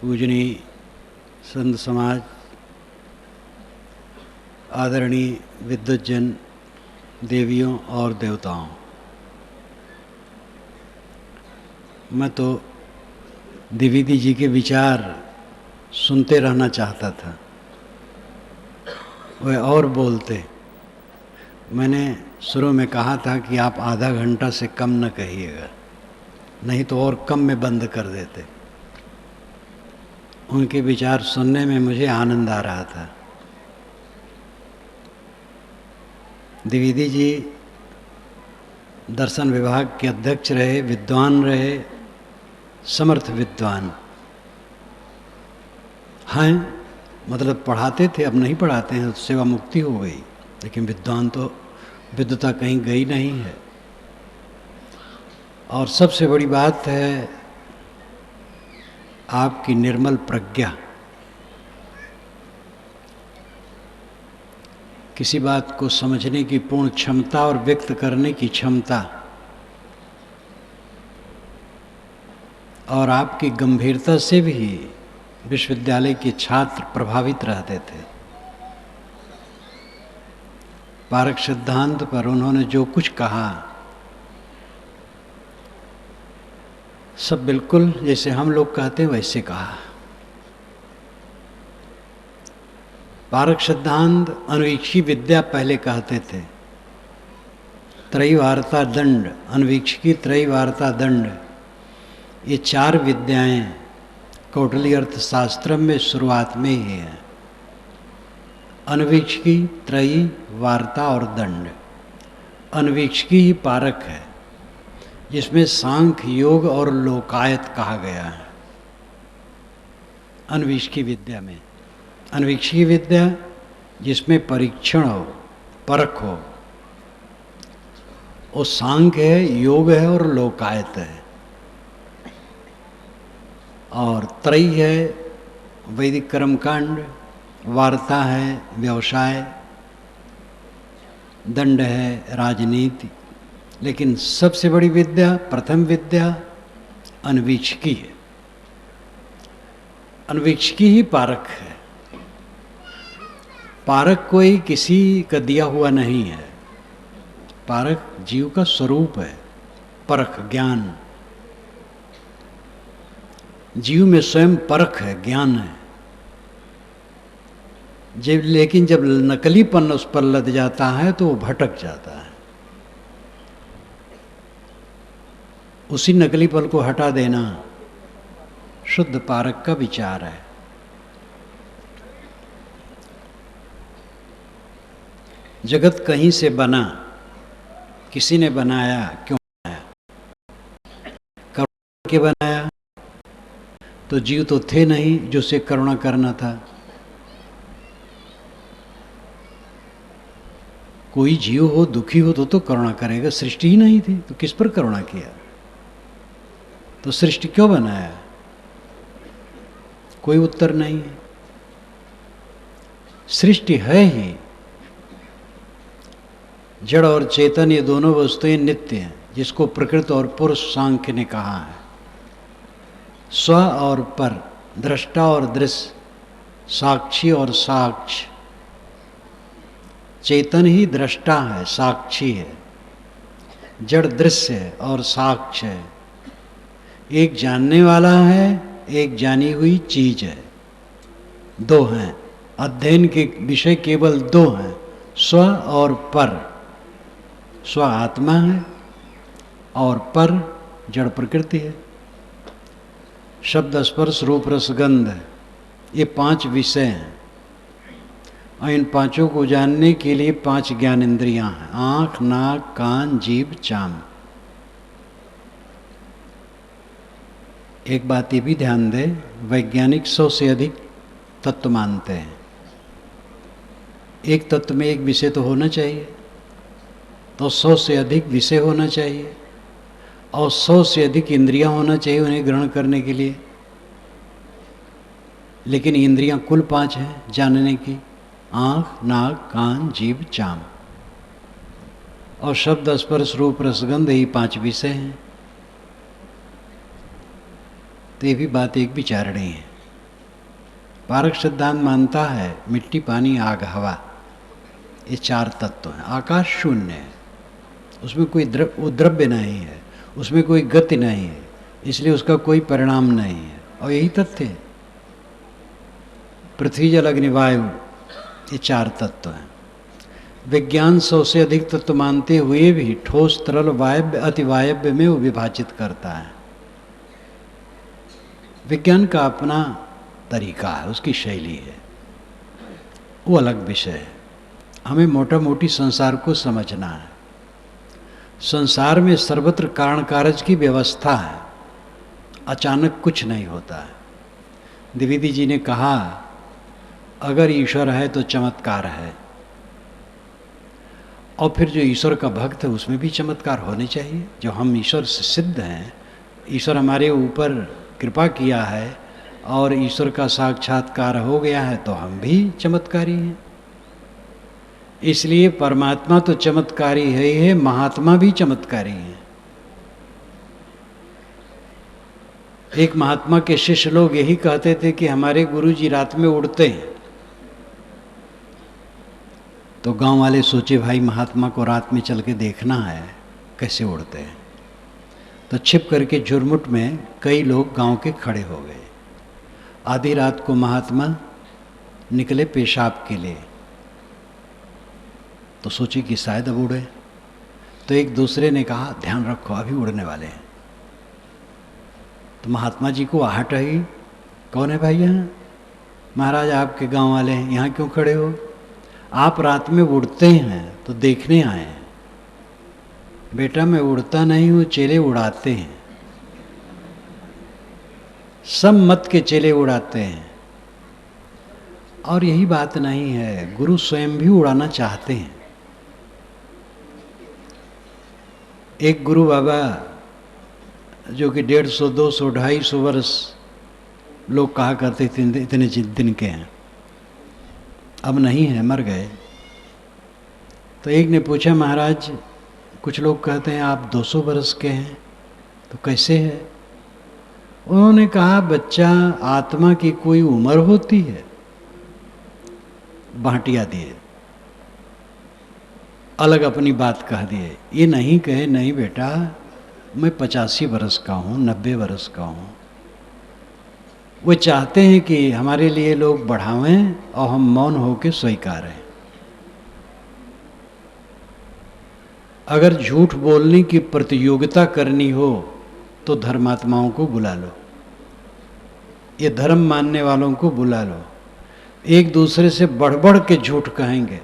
पूजनीय संत समाज, आदरणीय विद्वज्जन, देवियों और देवताओं, मैं तो द्विवेदी जी के विचार सुनते रहना चाहता था। वह और बोलते। मैंने शुरू में कहा था कि आप आधा घंटा से कम न कहिएगा, नहीं तो और कम में बंद कर देते। उनके विचार सुनने में मुझे आनंद आ रहा था। द्विवेदी जी दर्शन विभाग के अध्यक्ष रहे, विद्वान रहे, समर्थ विद्वान हैं। मतलब पढ़ाते थे, अब नहीं पढ़ाते हैं, सेवा मुक्ति हो गई, लेकिन विद्वान तो विद्वता कहीं गई नहीं है। और सबसे बड़ी बात है आपकी निर्मल प्रज्ञा। किसी बात को समझने की पूर्ण क्षमता और व्यक्त करने की क्षमता, और आपकी गंभीरता से भी विश्वविद्यालय के छात्र प्रभावित रहते थे। पारक सिद्धांत पर उन्होंने जो कुछ कहा, सब बिल्कुल जैसे हम लोग कहते हैं वैसे कहा। पारक सिद्धांत अनुवीक्षी विद्या पहले कहते थे। त्रयवार्ता दंड, अनुवीक्षिकी त्रयवार्ता दंड, ये चार विद्याएं कौटिल्य अर्थशास्त्र में शुरुआत में ही है। अनुवीक्षिकी, त्रयी, वार्ता और दंड। अनुवीक्षिकी ही पारक है, जिसमें सांख्य, योग और लोकायत कहा गया है। अनुवीक्षिकी विद्या में, अनुवीक्षिकी विद्या जिसमें परीक्षण हो, परख हो, वो सांख्य है, योग है और लोकायत है। और त्रयी है वैदिक कर्मकांड, वार्ता है व्यवसाय, दंड है राजनीति। लेकिन सबसे बड़ी विद्या, प्रथम विद्या अनुवीक्षिकी है। अनुवीक्षिकी ही पारक है। पारक कोई किसी का दिया हुआ नहीं है। पारक जीव का स्वरूप है। परख, ज्ञान, जीव में स्वयं परख है, ज्ञान है। लेकिन जब नकलीपन उस पर लद जाता है तो वो भटक जाता है। उसी नकलीपन को हटा देना शुद्ध पारक का विचार है। जगत कहीं से बना, किसी ने बनाया, क्यों बनाया? करुणा के बनाया तो जीव तो थे नहीं जो उसे करुणा करना था। कोई जीव हो, दुखी हो तो करुणा करेगा। सृष्टि ही नहीं थी तो किस पर करुणा किया? तो सृष्टि क्यों बनाया? कोई उत्तर नहीं है। सृष्टि है ही। जड़ और चेतन ये दोनों वस्तुएं नित्य हैं, जिसको प्रकृति और पुरुष सांख्य ने कहा है। स्व और पर, दृष्टा और दृश्य, साक्षी और साक्ष्य। चेतन ही दृष्टा है, साक्षी है। जड़ दृश्य है और साक्ष्य है। एक जानने वाला है, एक जानी हुई चीज है। दो हैं। अध्ययन के विषय केवल दो हैं, स्व और पर। स्व आत्मा है और पर जड़ प्रकृति है। शब्द, स्पर्श, रूप, रस, गंध, ये पांच विषय हैं। और इन पांचों को जानने के लिए पांच ज्ञान इंद्रियां हैं, आंख, नाक, कान, जीभ, चाम। एक बात ये भी ध्यान दें, वैज्ञानिक 100 से अधिक तत्व मानते हैं। एक तत्व में एक विषय तो होना चाहिए, तो 100 से अधिक विषय होना चाहिए और 100 से अधिक इंद्रियां होना चाहिए उन्हें ग्रहण करने के लिए। लेकिन इंद्रियां कुल 5 हैं जानने की, आंख, नाक, कान, जीभ, चाम। और शब्द, स्पर्श, रूप, रसगंध, यही 5 विषय हैं। तो ये भी बात एक विचारणीय है। पारक सिद्धांत मानता है मिट्टी, पानी, आग, हवा, ये 4 तत्व हैं। आकाश शून्य है, उसमें कोई द्रव्य नहीं है, उसमें कोई गति नहीं है, इसलिए उसका कोई परिणाम नहीं है। और यही तथ्य है। पृथ्वी, जल, अग्नि, वायु, ये 4 तत्व हैं। विज्ञान 100 से अधिक तत्व मानते हुए भी ठोस, तरल, वायव्य, अतिवायव्य में वो विभाजित करता है। विज्ञान का अपना तरीका है, उसकी शैली है, वो अलग विषय है। हमें मोटा मोटी संसार को समझना है। संसार में सर्वत्र कारण कारज की व्यवस्था है, अचानक कुछ नहीं होता है। द्विवेदी जी ने कहा अगर ईश्वर है तो चमत्कार है, और फिर जो ईश्वर का भक्त है उसमें भी चमत्कार होने चाहिए। जो हम ईश्वर से सिद्ध हैं, ईश्वर हमारे ऊपर कृपा किया है और ईश्वर का साक्षात्कार हो गया है, तो हम भी चमत्कारी हैं। इसलिए परमात्मा तो चमत्कारी है ही है, महात्मा भी चमत्कारी हैं। एक महात्मा के शिष्य लोग यही कहते थे कि हमारे गुरु जी रात में उड़ते हैं। तो गांव वाले सोचे भाई महात्मा को रात में चल के देखना है कैसे उड़ते हैं। तो छिप करके झुरमुट में कई लोग गांव के खड़े हो गए। आधी रात को महात्मा निकले पेशाब के लिए, तो सोचे कि शायद अब उड़े। तो एक दूसरे ने कहा ध्यान रखो अभी उड़ने वाले हैं। तो महात्मा जी को आहट आई, कौन है भाई यहाँ? महाराज आपके गांव वाले हैं, यहाँ क्यों खड़े हो? आप रात में उड़ते हैं तो देखने आए हैं। बेटा मैं उड़ता नहीं हूँ, चेले उड़ाते हैं। सब मत के चेले उड़ाते हैं। और यही बात नहीं है, गुरु स्वयं भी उड़ाना चाहते हैं। एक गुरु बाबा जो कि 150, 200, 250 वर्ष लोग कहा करते थे इतने दिन के हैं, अब नहीं है, मर गए। तो एक ने पूछा महाराज कुछ लोग कहते हैं आप 200 वर्ष के हैं, तो कैसे है? उन्होंने कहा बच्चा आत्मा की कोई उम्र होती है? बांटिया दिए, अलग अपनी बात कह दिए। ये नहीं कहे नहीं बेटा मैं 85 वर्ष का हूँ, 90 वर्ष का हूँ। वो चाहते हैं कि हमारे लिए लोग बढ़ावें और हम मौन होकर स्वीकारें। अगर झूठ बोलने की प्रतियोगिता करनी हो तो धर्मात्माओं को बुला लो, ये धर्म मानने वालों को बुला लो। एक दूसरे से बढ़ बढ़ के झूठ कहेंगे।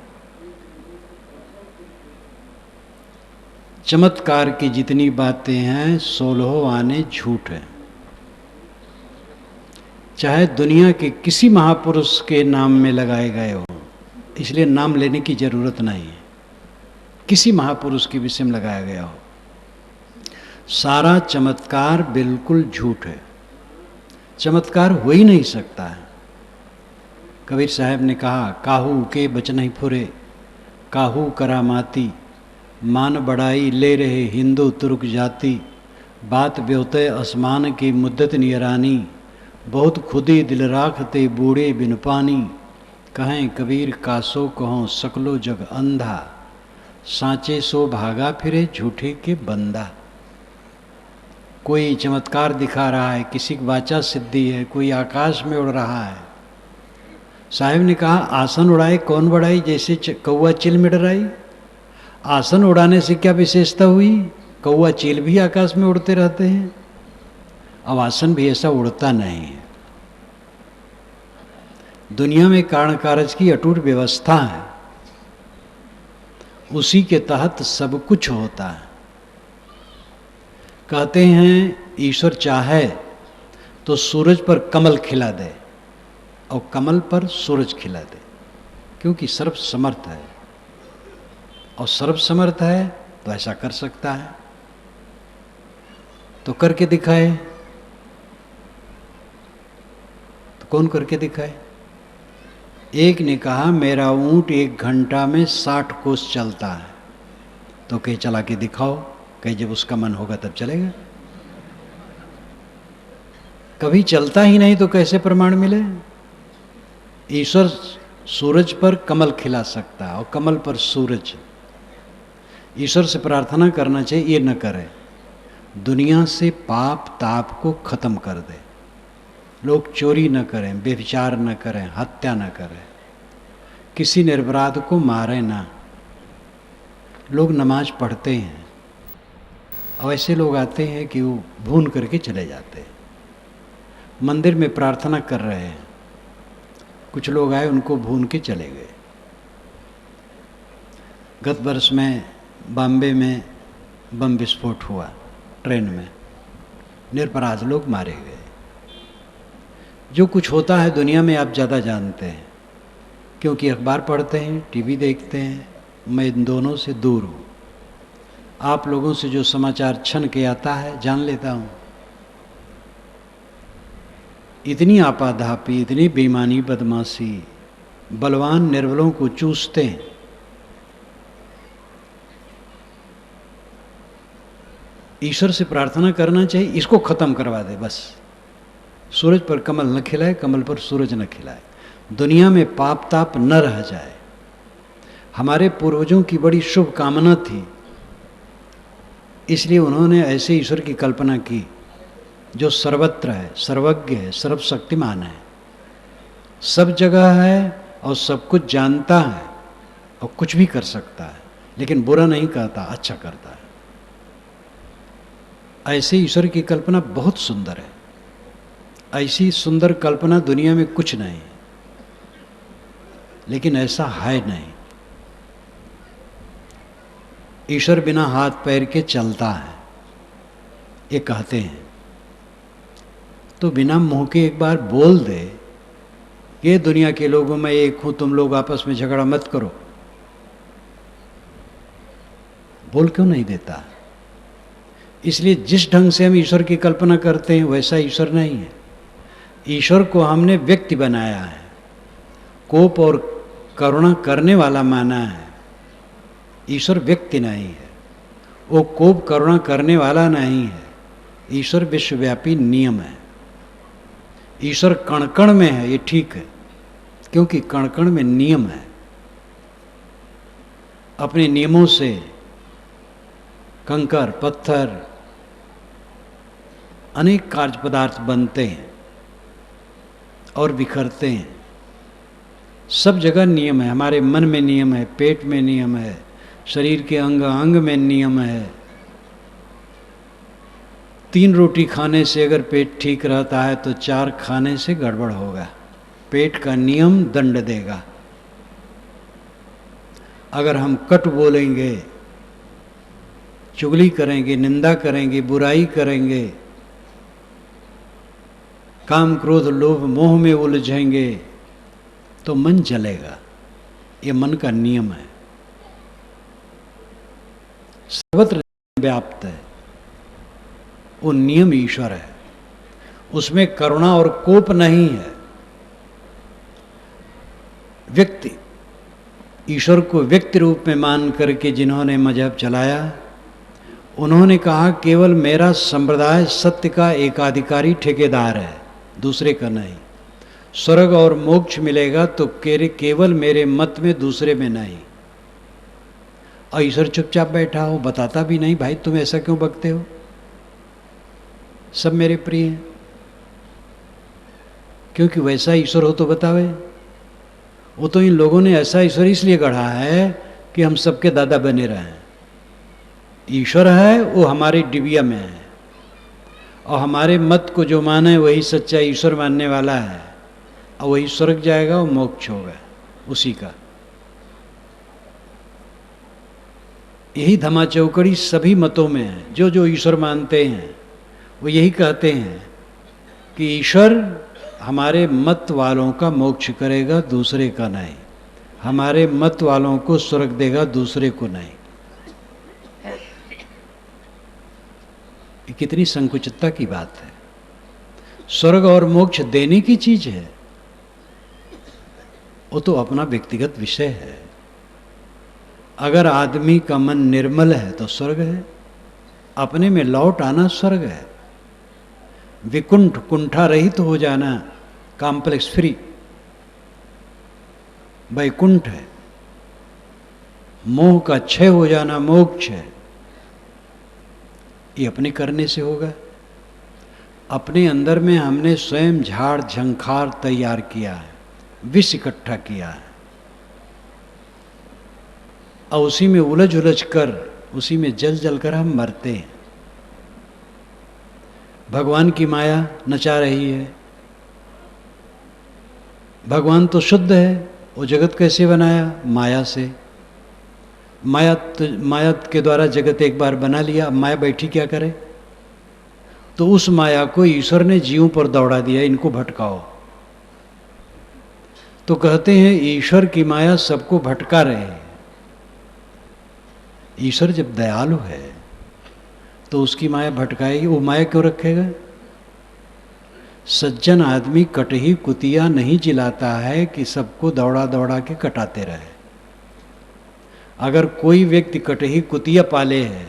चमत्कार की जितनी बातें हैं 16 आने झूठ है। चाहे दुनिया के किसी महापुरुष के नाम में लगाए गए हो, इसलिए नाम लेने की जरूरत नहीं है। किसी महापुरुष के विषय में लगाया गया हो, सारा चमत्कार बिल्कुल झूठ है। चमत्कार हो ही नहीं सकता है। कबीर साहब ने कहा काहू के बचन ही फुरे, काहू करामाती, मान बढ़ाई ले रहे हिंदू तुर्क जाति, बात ब्योते आसमान की मुद्दत नियरानी, बहुत खुदी दिल राखते बूढ़े बिन पानी, कहें कबीर कासो कहो सकलो जग अंधा, सांचे सो भागा फिरे झूठे के बंदा। कोई चमत्कार दिखा रहा है, किसी की वाचा सिद्धि है, कोई आकाश में उड़ रहा है। साहिब ने कहा आसन उड़ाए कौन बढ़ाई, जैसे कौआ चिल में डराई। आसन उड़ाने से क्या विशेषता हुई? कौआ चील भी आकाश में उड़ते रहते हैं। अब आसन भी ऐसा उड़ता नहीं है। दुनिया में कारण कारज की अटूट व्यवस्था है, उसी के तहत सब कुछ होता है। कहते हैं ईश्वर चाहे तो सूरज पर कमल खिला दे और कमल पर सूरज खिला दे, क्योंकि सर्व समर्थ है। और सर्व समर्थ है तो ऐसा कर सकता है, तो करके दिखाए। तो कौन करके दिखाए? एक ने कहा मेरा ऊंट 1 घंटा में 60 कोस चलता है। तो कहीं चला के दिखाओ। कहीं जब उसका मन होगा तब चलेगा। कभी चलता ही नहीं तो कैसे प्रमाण मिले? ईश्वर सूरज पर कमल खिला सकता है और कमल पर सूरज। ईश्वर से प्रार्थना करना चाहिए ये न करे, दुनिया से पाप ताप को खत्म कर दे। लोग चोरी न करें, व्यभिचार न करें, हत्या न करें, किसी निरपराध को मारे ना। लोग नमाज पढ़ते हैं और ऐसे लोग आते हैं कि वो भून करके चले जाते हैं। मंदिर में प्रार्थना कर रहे हैं, कुछ लोग आए उनको भून के चले गए। गत वर्ष में बॉम्बे में बम विस्फोट हुआ, ट्रेन में निरपराध लोग मारे गए। जो कुछ होता है दुनिया में आप ज़्यादा जानते हैं, क्योंकि अखबार पढ़ते हैं, टीवी देखते हैं। मैं इन दोनों से दूर हूँ। आप लोगों से जो समाचार छन के आता है जान लेता हूँ। इतनी आपाधापी, इतनी बेईमानी, बदमाशी, बलवान निर्बलों को चूसते हैं। ईश्वर से प्रार्थना करना चाहिए इसको खत्म करवा दे बस। सूरज पर कमल न खिलाए, कमल पर सूरज न खिलाए, दुनिया में पाप ताप न रह जाए। हमारे पूर्वजों की बड़ी शुभ कामना थी, इसलिए उन्होंने ऐसे ईश्वर की कल्पना की जो सर्वत्र है, सर्वज्ञ है, सर्वशक्तिमान है, सब जगह है और सब कुछ जानता है और कुछ भी कर सकता है, लेकिन बुरा नहीं करता, अच्छा करता है। ऐसे ईश्वर की कल्पना बहुत सुंदर है। ऐसी सुंदर कल्पना दुनिया में कुछ नहीं, लेकिन ऐसा है नहीं। ईश्वर बिना हाथ पैर के चलता है, ये कहते हैं। तो बिना मुंह के एक बार बोल दे, ये दुनिया के लोगों में एक हूं, तुम लोग आपस में झगड़ा मत करो, बोल क्यों नहीं देता? इसलिए जिस ढंग से हम ईश्वर की कल्पना करते हैं वैसा ईश्वर नहीं है। ईश्वर को हमने व्यक्ति बनाया है, कोप और करुणा करने वाला माना है। ईश्वर व्यक्ति नहीं है, वो कोप करुणा करने वाला नहीं है। ईश्वर विश्वव्यापी नियम है। ईश्वर कण कण में है, ये ठीक है, क्योंकि कण कण में नियम है। अपने नियमों से कंकर पत्थर अनेक कार्य पदार्थ बनते हैं और बिखरते हैं। सब जगह नियम है। हमारे मन में नियम है, पेट में नियम है, शरीर के अंग अंग में नियम है। 3 रोटी खाने से अगर पेट ठीक रहता है तो 4 खाने से गड़बड़ होगा। पेट का नियम दंड देगा। अगर हम कट बोलेंगे, चुगली करेंगे, निंदा करेंगे, बुराई करेंगे, काम क्रोध लोभ मोह में उलझेंगे तो मन जलेगा। ये मन का नियम है, सर्वत्र व्याप्त है। वो नियम ईश्वर है, उसमें करुणा और कोप नहीं है। व्यक्ति, ईश्वर को व्यक्ति रूप में मान करके जिन्होंने मजहब चलाया, उन्होंने कहा केवल मेरा संप्रदाय सत्य का एकाधिकारी ठेकेदार है, दूसरे का नहीं। स्वर्ग और मोक्ष मिलेगा तो केवल मेरे मत में, दूसरे में नहीं। और ईश्वर चुपचाप बैठा हो, बताता भी नहीं, भाई तुम ऐसा क्यों बकते हो, सब मेरे प्रिय हैं। क्योंकि वैसा ईश्वर हो तो बतावे। वो तो इन लोगों ने ऐसा ईश्वर इसलिए गढ़ा है कि हम सबके दादा बने रहें। ईश्वर है वो हमारे डिबिया में है, और हमारे मत को जो माने वही सच्चा ईश्वर मानने वाला है, और वही स्वर्ग जाएगा और मोक्ष होगा उसी का। यही धमा चौकड़ी सभी मतों में है। जो जो ईश्वर मानते हैं वो यही कहते हैं कि ईश्वर हमारे मत वालों का मोक्ष करेगा, दूसरे का नहीं। हमारे मत वालों को स्वर्ग देगा, दूसरे को नहीं। ये कितनी संकुचितता की बात है। स्वर्ग और मोक्ष देने की चीज है, वो तो अपना व्यक्तिगत विषय है। अगर आदमी का मन निर्मल है तो स्वर्ग है, अपने में लौट आना स्वर्ग है। विकुंठ कुंठा रहित हो जाना, कॉम्प्लेक्स फ्री, वैकुंठ है। मोह का क्षय हो जाना मोक्ष है। ये अपने करने से होगा। अपने अंदर में हमने स्वयं झाड़ झंखार तैयार किया है, विष इकट्ठा किया है, और उसी में उलझ उलझ कर, उसी में जल जल कर हम मरते हैं। भगवान की माया नचा रही है। भगवान तो शुद्ध है, वो जगत कैसे बनाया? माया से। माया के द्वारा जगत एक बार बना लिया, अब माया बैठी क्या करे? तो उस माया को ईश्वर ने जीवों पर दौड़ा दिया, इनको भटकाओ। तो कहते हैं ईश्वर की माया सबको भटका रहे हैं। ईश्वर जब दयालु है तो उसकी माया भटकाएगी, वो माया क्यों रखेगा? सज्जन आदमी कटही कुतिया नहीं जिलाता है कि सबको दौड़ा दौड़ा के कटाते रहे। अगर कोई व्यक्ति कटही कुतिया पाले है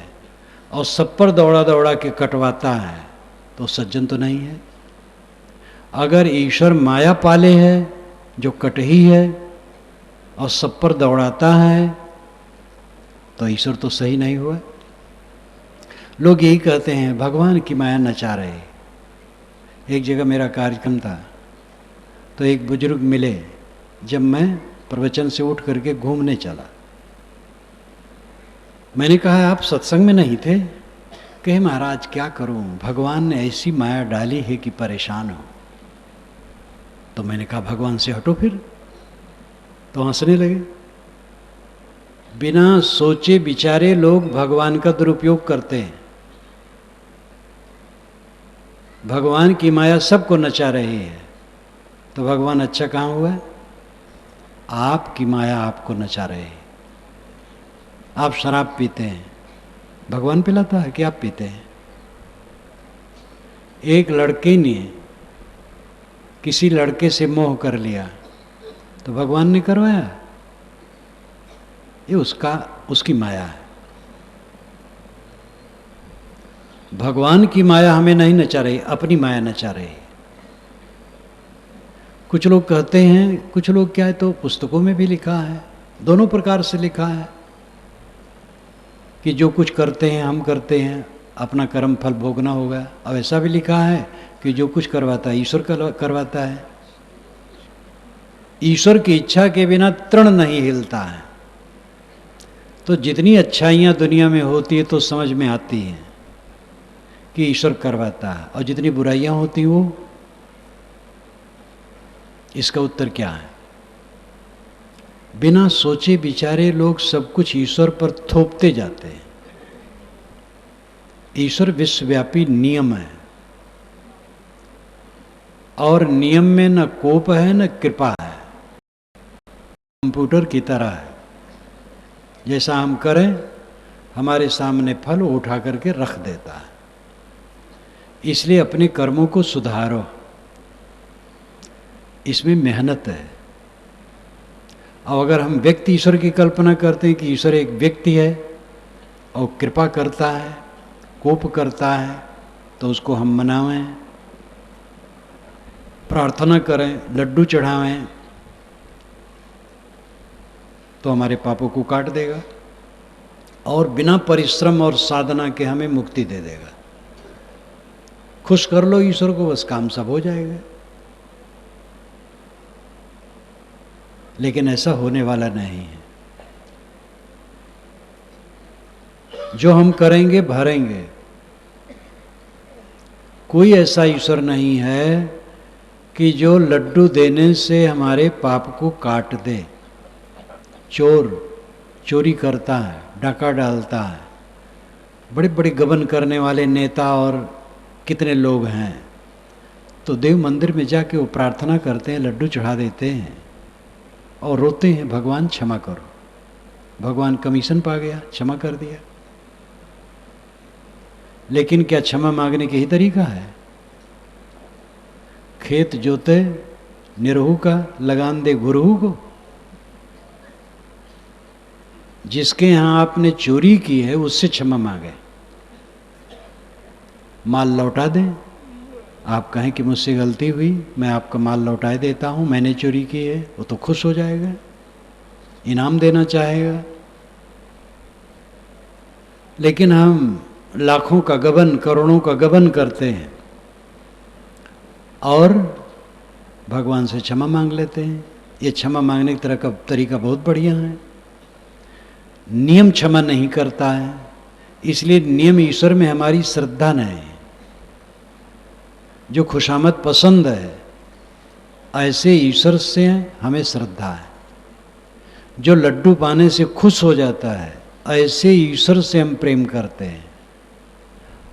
और सब पर दौड़ा दौड़ा के कटवाता है तो सज्जन तो नहीं है। अगर ईश्वर माया पाले है जो कटही है और सब पर दौड़ाता है तो ईश्वर तो सही नहीं हुआ। लोग यही कहते हैं भगवान की माया नचा रहे। एक जगह मेरा कार्यक्रम था तो एक बुजुर्ग मिले, जब मैं प्रवचन से उठ करके घूमने चला। मैंने कहा आप सत्संग में नहीं थे? कहे महाराज क्या करूं, भगवान ने ऐसी माया डाली है कि परेशान हो। तो मैंने कहा भगवान से हटो फिर। तो हंसने लगे। बिना सोचे विचारे लोग भगवान का दुरुपयोग करते हैं। भगवान की माया सबको नचा रही है तो भगवान अच्छा कहाँ हुआ? आपकी माया आपको नचा रही है। आप शराब पीते हैं, भगवान पिलाता है कि आप पीते हैं? एक लड़के ने किसी लड़के से मोह कर लिया तो भगवान ने करवाया? ये उसकी माया है। भगवान की माया हमें नहीं नचा रही, अपनी माया नचा रही। कुछ लोग कहते हैं, कुछ लोग क्या है तो पुस्तकों में भी लिखा है, दोनों प्रकार से लिखा है कि जो कुछ करते हैं हम करते हैं, अपना कर्म फल भोगना होगा। अब ऐसा भी लिखा है कि जो कुछ करवाता है ईश्वर करवाता है। ईश्वर की इच्छा के बिना तृण नहीं हिलता है। तो जितनी अच्छाइयाँ दुनिया में होती है तो समझ में आती हैं कि ईश्वर करवाता है, और जितनी बुराइयाँ होती वो, इसका उत्तर क्या है? बिना सोचे विचारे लोग सब कुछ ईश्वर पर थोपते जाते हैं। ईश्वर विश्वव्यापी नियम है और नियम में न कोप है न कृपा है। कंप्यूटर की तरह है, जैसा हम करें हमारे सामने फल उठा करके रख देता है। इसलिए अपने कर्मों को सुधारो, इसमें मेहनत है। और अगर हम व्यक्ति ईश्वर की कल्पना करते हैं कि ईश्वर एक व्यक्ति है और कृपा करता है, कोप करता है, तो उसको हम मनावें, प्रार्थना करें, लड्डू चढ़ावें, तो हमारे पापों को काट देगा और बिना परिश्रम और साधना के हमें मुक्ति दे देगा। खुश कर लो ईश्वर को, बस काम सब हो जाएगा। लेकिन ऐसा होने वाला नहीं है। जो हम करेंगे भरेंगे। कोई ऐसा ईश्वर नहीं है कि जो लड्डू देने से हमारे पाप को काट दे। चोर चोरी करता है, डाका डालता है, बड़े बड़े गबन करने वाले नेता और कितने लोग हैं, तो देव मंदिर में जाके वो प्रार्थना करते हैं, लड्डू चढ़ा देते हैं और रोते हैं, भगवान क्षमा करो। भगवान कमीशन पा गया, क्षमा कर दिया। लेकिन क्या क्षमा मांगने का ही तरीका है? खेत जोते निरहू का, लगान दे गुरहू को। जिसके यहाँ आपने चोरी की है उससे क्षमा मांगे, माल लौटा दें। आप कहें कि मुझसे गलती हुई, मैं आपका माल लौटा देता हूँ, मैंने चोरी की है, वो तो खुश हो जाएगा। इनाम देना चाहेगा। लेकिन हम लाखों का गबन, करोड़ों का गबन करते हैं और भगवान से क्षमा मांग लेते हैं। ये क्षमा मांगने की तरह का तरीका बहुत बढ़िया है। नियम क्षमा नहीं करता है, इसलिए नियम ईश्वर में हमारी श्रद्धा नहीं है। जो खुशामद पसंद है ऐसे ईश्वर से हमें श्रद्धा है। जो लड्डू पाने से खुश हो जाता है ऐसे ईश्वर से हम प्रेम करते हैं।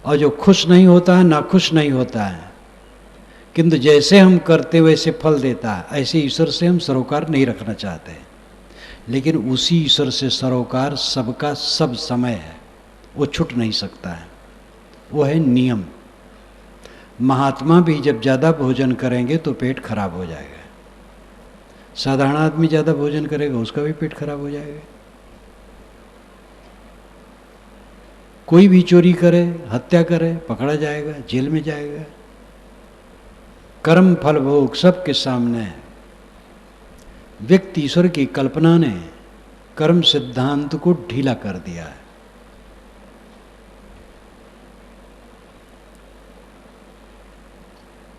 और जो खुश नहीं होता है, नाखुश नहीं होता है, किंतु जैसे हम करते वैसे फल देता है, ऐसे ईश्वर से हम सरोकार नहीं रखना चाहते। लेकिन उसी ईश्वर से सरोकार सबका सब समय है, वो छूट नहीं सकता है। वो है नियम। महात्मा भी जब ज़्यादा भोजन करेंगे तो पेट खराब हो जाएगा। साधारण आदमी ज़्यादा भोजन करेगा उसका भी पेट खराब हो जाएगा। कोई भी चोरी करे, हत्या करे, पकड़ा जाएगा, जेल में जाएगा। कर्म फल भोग सबके सामने है। व्यक्ति ईश्वर की कल्पना ने कर्म सिद्धांत को ढीला कर दिया है।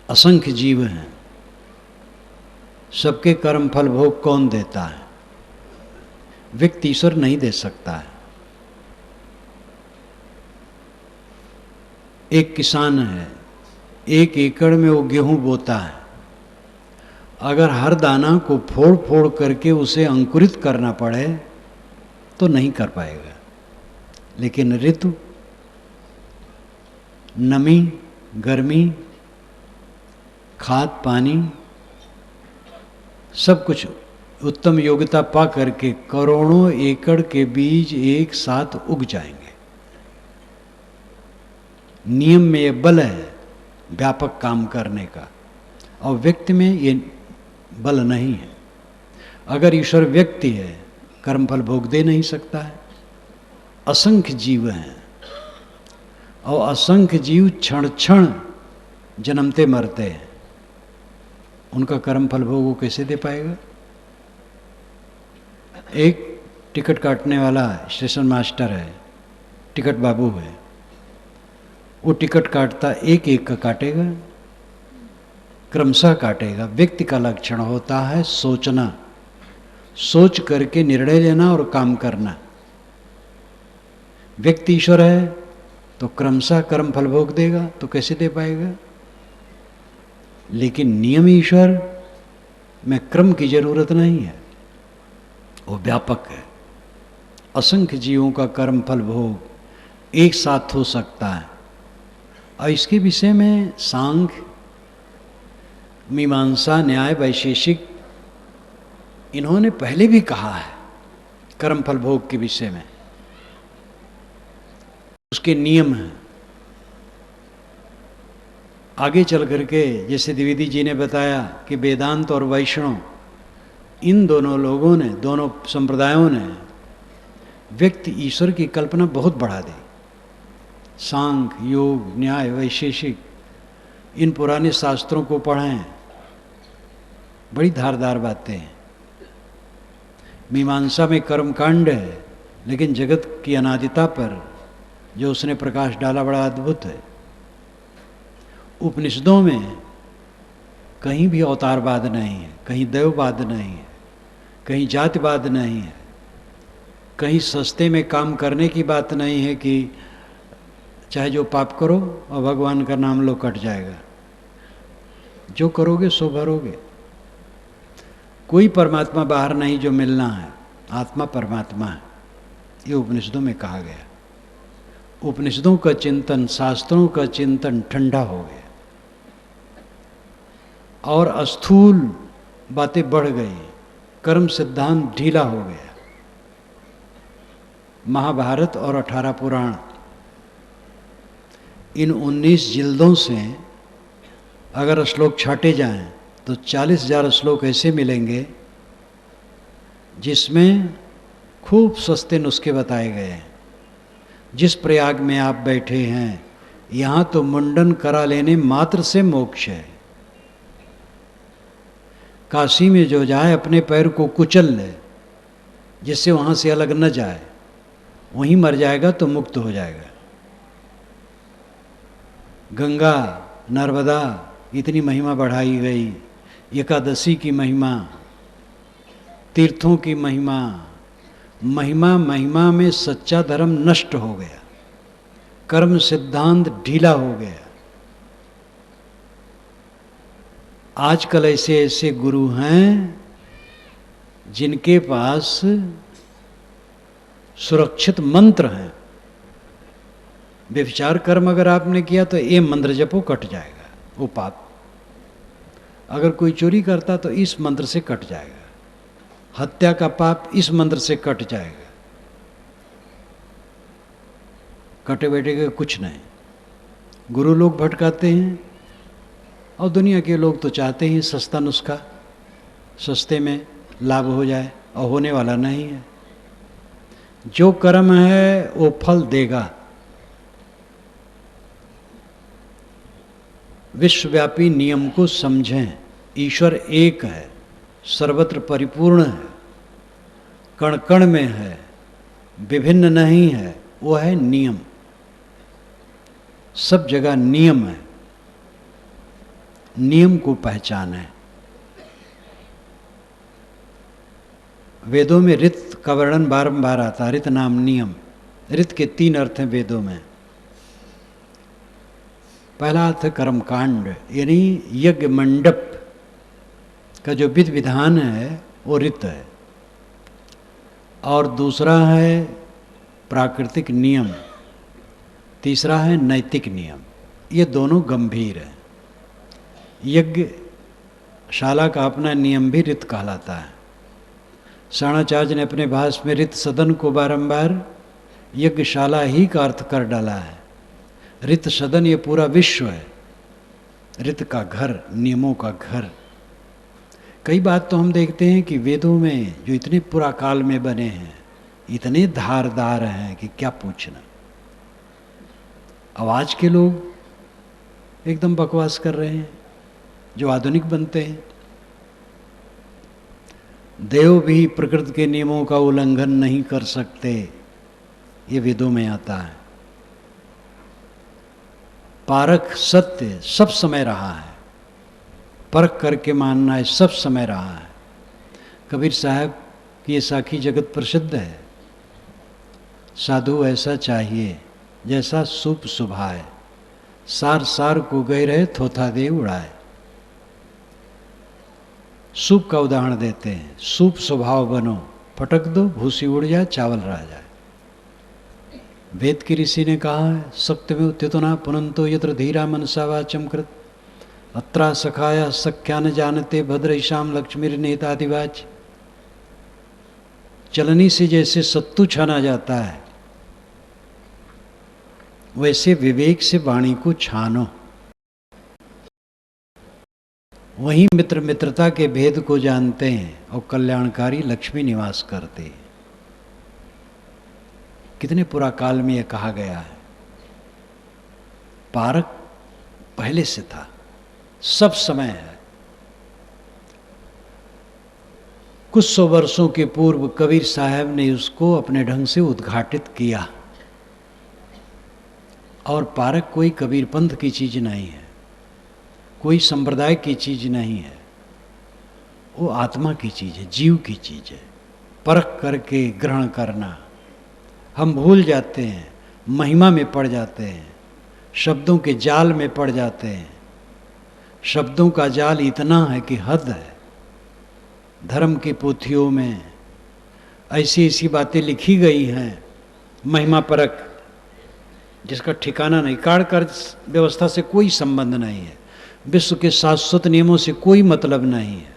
असंख्य जीव हैं, सबके कर्म फल भोग कौन देता है? व्यक्ति ईश्वर नहीं दे सकता है। एक किसान है, 1 एकड़ में वो गेहूं बोता है। अगर हर दाना को फोड़ फोड़ करके उसे अंकुरित करना पड़े तो नहीं कर पाएगा। लेकिन ऋतु, नमी, गर्मी, खाद पानी सब कुछ उत्तम योग्यता पा करके करोड़ों एकड़ के बीज एक साथ उग जाएंगे। नियम में ये बल है व्यापक काम करने का, और व्यक्ति में ये बल नहीं है। अगर ईश्वर व्यक्ति है, कर्मफल भोग दे नहीं सकता है। असंख्य जीव हैं और असंख्य जीव क्षण क्षण जन्मते मरते हैं। उनका कर्मफल भोग वो कैसे दे पाएगा? एक टिकट काटने वाला स्टेशन मास्टर है, टिकट बाबू है। वो टिकट काटता एक एक का काटेगा, क्रमशः काटेगा। व्यक्ति का लक्षण होता है सोचना, सोच करके निर्णय लेना और काम करना। व्यक्ति ईश्वर है तो क्रमशः कर्म फल भोग देगा, तो कैसे दे पाएगा? लेकिन नियम ईश्वर में क्रम की जरूरत नहीं है, वो व्यापक है। असंख्य जीवों का कर्म फल भोग एक साथ हो सकता है। और इसके विषय में सांख्य, मीमांसा, न्याय, वैशेषिक इन्होंने पहले भी कहा है कर्म फल भोग के विषय में। उसके नियम हैं। आगे चल करके जैसे द्विवेदी जी ने बताया कि वेदांत और वैष्णव इन दोनों लोगों ने, दोनों संप्रदायों ने व्यक्ति ईश्वर की कल्पना बहुत बढ़ा दी। सांख्य, योग, न्याय, वैशेषिक इन पुराने शास्त्रों को पढ़ें, बड़ी धारदार बातें हैं। मीमांसा में कर्मकांड है, लेकिन जगत की अनादिता पर जो उसने प्रकाश डाला बड़ा अद्भुत है। उपनिषदों में कहीं भी अवतारवाद नहीं है, कहीं दैववाद नहीं है, कहीं जातिवाद नहीं है, कहीं सस्ते में काम करने की बात नहीं है कि चाहे जो पाप करो और भगवान का नाम लो कट जाएगा। जो करोगे सो भरोगे। कोई परमात्मा बाहर नहीं जो मिलना है, आत्मा परमात्मा है, ये उपनिषदों में कहा गया। उपनिषदों का चिंतन, शास्त्रों का चिंतन ठंडा हो गया और अस्थूल बातें बढ़ गई, कर्म सिद्धांत ढीला हो गया। महाभारत और 18 पुराण, इन 19 जिल्दों से अगर श्लोक छाटे जाएं तो 40,000 श्लोक ऐसे मिलेंगे जिसमें खूब सस्ते नुस्खे बताए गए हैं। जिस प्रयाग में आप बैठे हैं, यहाँ तो मुंडन करा लेने मात्र से मोक्ष है। काशी में जो जाए अपने पैर को कुचल ले, जिससे वहाँ से अलग न जाए, वहीं मर जाएगा तो मुक्त हो जाएगा। गंगा, नर्मदा, इतनी महिमा बढ़ाई गई, एकादशी की महिमा, तीर्थों की महिमा, महिमा महिमा में सच्चा धर्म नष्ट हो गया, कर्म सिद्धांत ढीला हो गया। आजकल ऐसे ऐसे गुरु हैं जिनके पास सुरक्षित मंत्र हैं। व्यभिचार कर्म अगर आपने किया तो ये मंत्र जपो, कट जाएगा वो पाप। अगर कोई चोरी करता तो इस मंत्र से कट जाएगा, हत्या का पाप इस मंत्र से कट जाएगा। कटे बैठे के कुछ नहीं। गुरु लोग भटकाते हैं और दुनिया के लोग तो चाहते हैं सस्ता नुस्खा, सस्ते में लाभ हो जाए, और होने वाला नहीं है। जो कर्म है वो फल देगा। विश्वव्यापी नियम को समझें। ईश्वर एक है, सर्वत्र परिपूर्ण है, कण कण में है, विभिन्न नहीं है। वो है नियम, सब जगह नियम है। नियम को पहचानें। वेदों में ऋत का वर्णन बारंबार आता है। ऋत नाम नियम। ऋत के 3 अर्थ हैं वेदों में। पहला अर्थ है कर्मकांड, यानी यज्ञ मंडप का जो विधि विधान है वो ऋत है। और दूसरा है प्राकृतिक नियम, तीसरा है नैतिक नियम। ये दोनों गंभीर हैं। यज्ञशाला का अपना नियम भी ऋत कहलाता है। शाणाचार्य ने अपने भाष्य में ऋत सदन को बारंबार यज्ञशाला ही का अर्थ कर डाला है। ऋत सदन ये पूरा विश्व है, ऋत का घर, नियमों का घर। कई बात तो हम देखते हैं कि वेदों में जो इतने पुरा काल में बने हैं, इतने धारदार हैं कि क्या पूछना। अब आज के लोग एकदम बकवास कर रहे हैं जो आधुनिक बनते हैं। देव भी प्रकृति के नियमों का उल्लंघन नहीं कर सकते, ये वेदों में आता है। पारख सत्य सब समय रहा है, परख करके मानना है सब समय रहा है। कबीर साहब की ये साखी जगत प्रसिद्ध है। साधु ऐसा चाहिए जैसा सूप सुभाए, सार सार को गए रहे थोथा दे उड़ाए। सूप का उदाहरण देते हैं। सूप स्वभाव बनो, फटक दो भूसी उड़ जाए, चावल रह जाए। वेद की ऋषि ने कहा है, सत्यमेव त्युतना पुनंतो यत्र धीरा मनसा वाचम कृत अत्रा सखाया सख्या न जानते भद्रईशाम लक्ष्मीर नेतादिवाच। चलनी से जैसे सत्तू छाना जाता है, वैसे विवेक से वाणी को छानो। वहीं मित्र मित्रता के भेद को जानते हैं और कल्याणकारी लक्ष्मी निवास करते हैं। कितने पुरा काल में यह कहा गया है। पारक पहले से था, सब समय है। कुछ 100 वर्षों के पूर्व कबीर साहब ने उसको अपने ढंग से उद्घाटित किया। और पारक कोई कबीर पंथ की चीज नहीं है, कोई संप्रदाय की चीज नहीं है, वो आत्मा की चीज है, जीव की चीज है। परख करके ग्रहण करना। हम भूल जाते हैं, महिमा में पड़ जाते हैं, शब्दों के जाल में पड़ जाते हैं। शब्दों का जाल इतना है कि हद है। धर्म की पोथियों में ऐसी ऐसी बातें लिखी गई हैं महिमा परक, जिसका ठिकाना नहीं। काढ़कर व्यवस्था से कोई संबंध नहीं है, विश्व के शाश्वत नियमों से कोई मतलब नहीं है,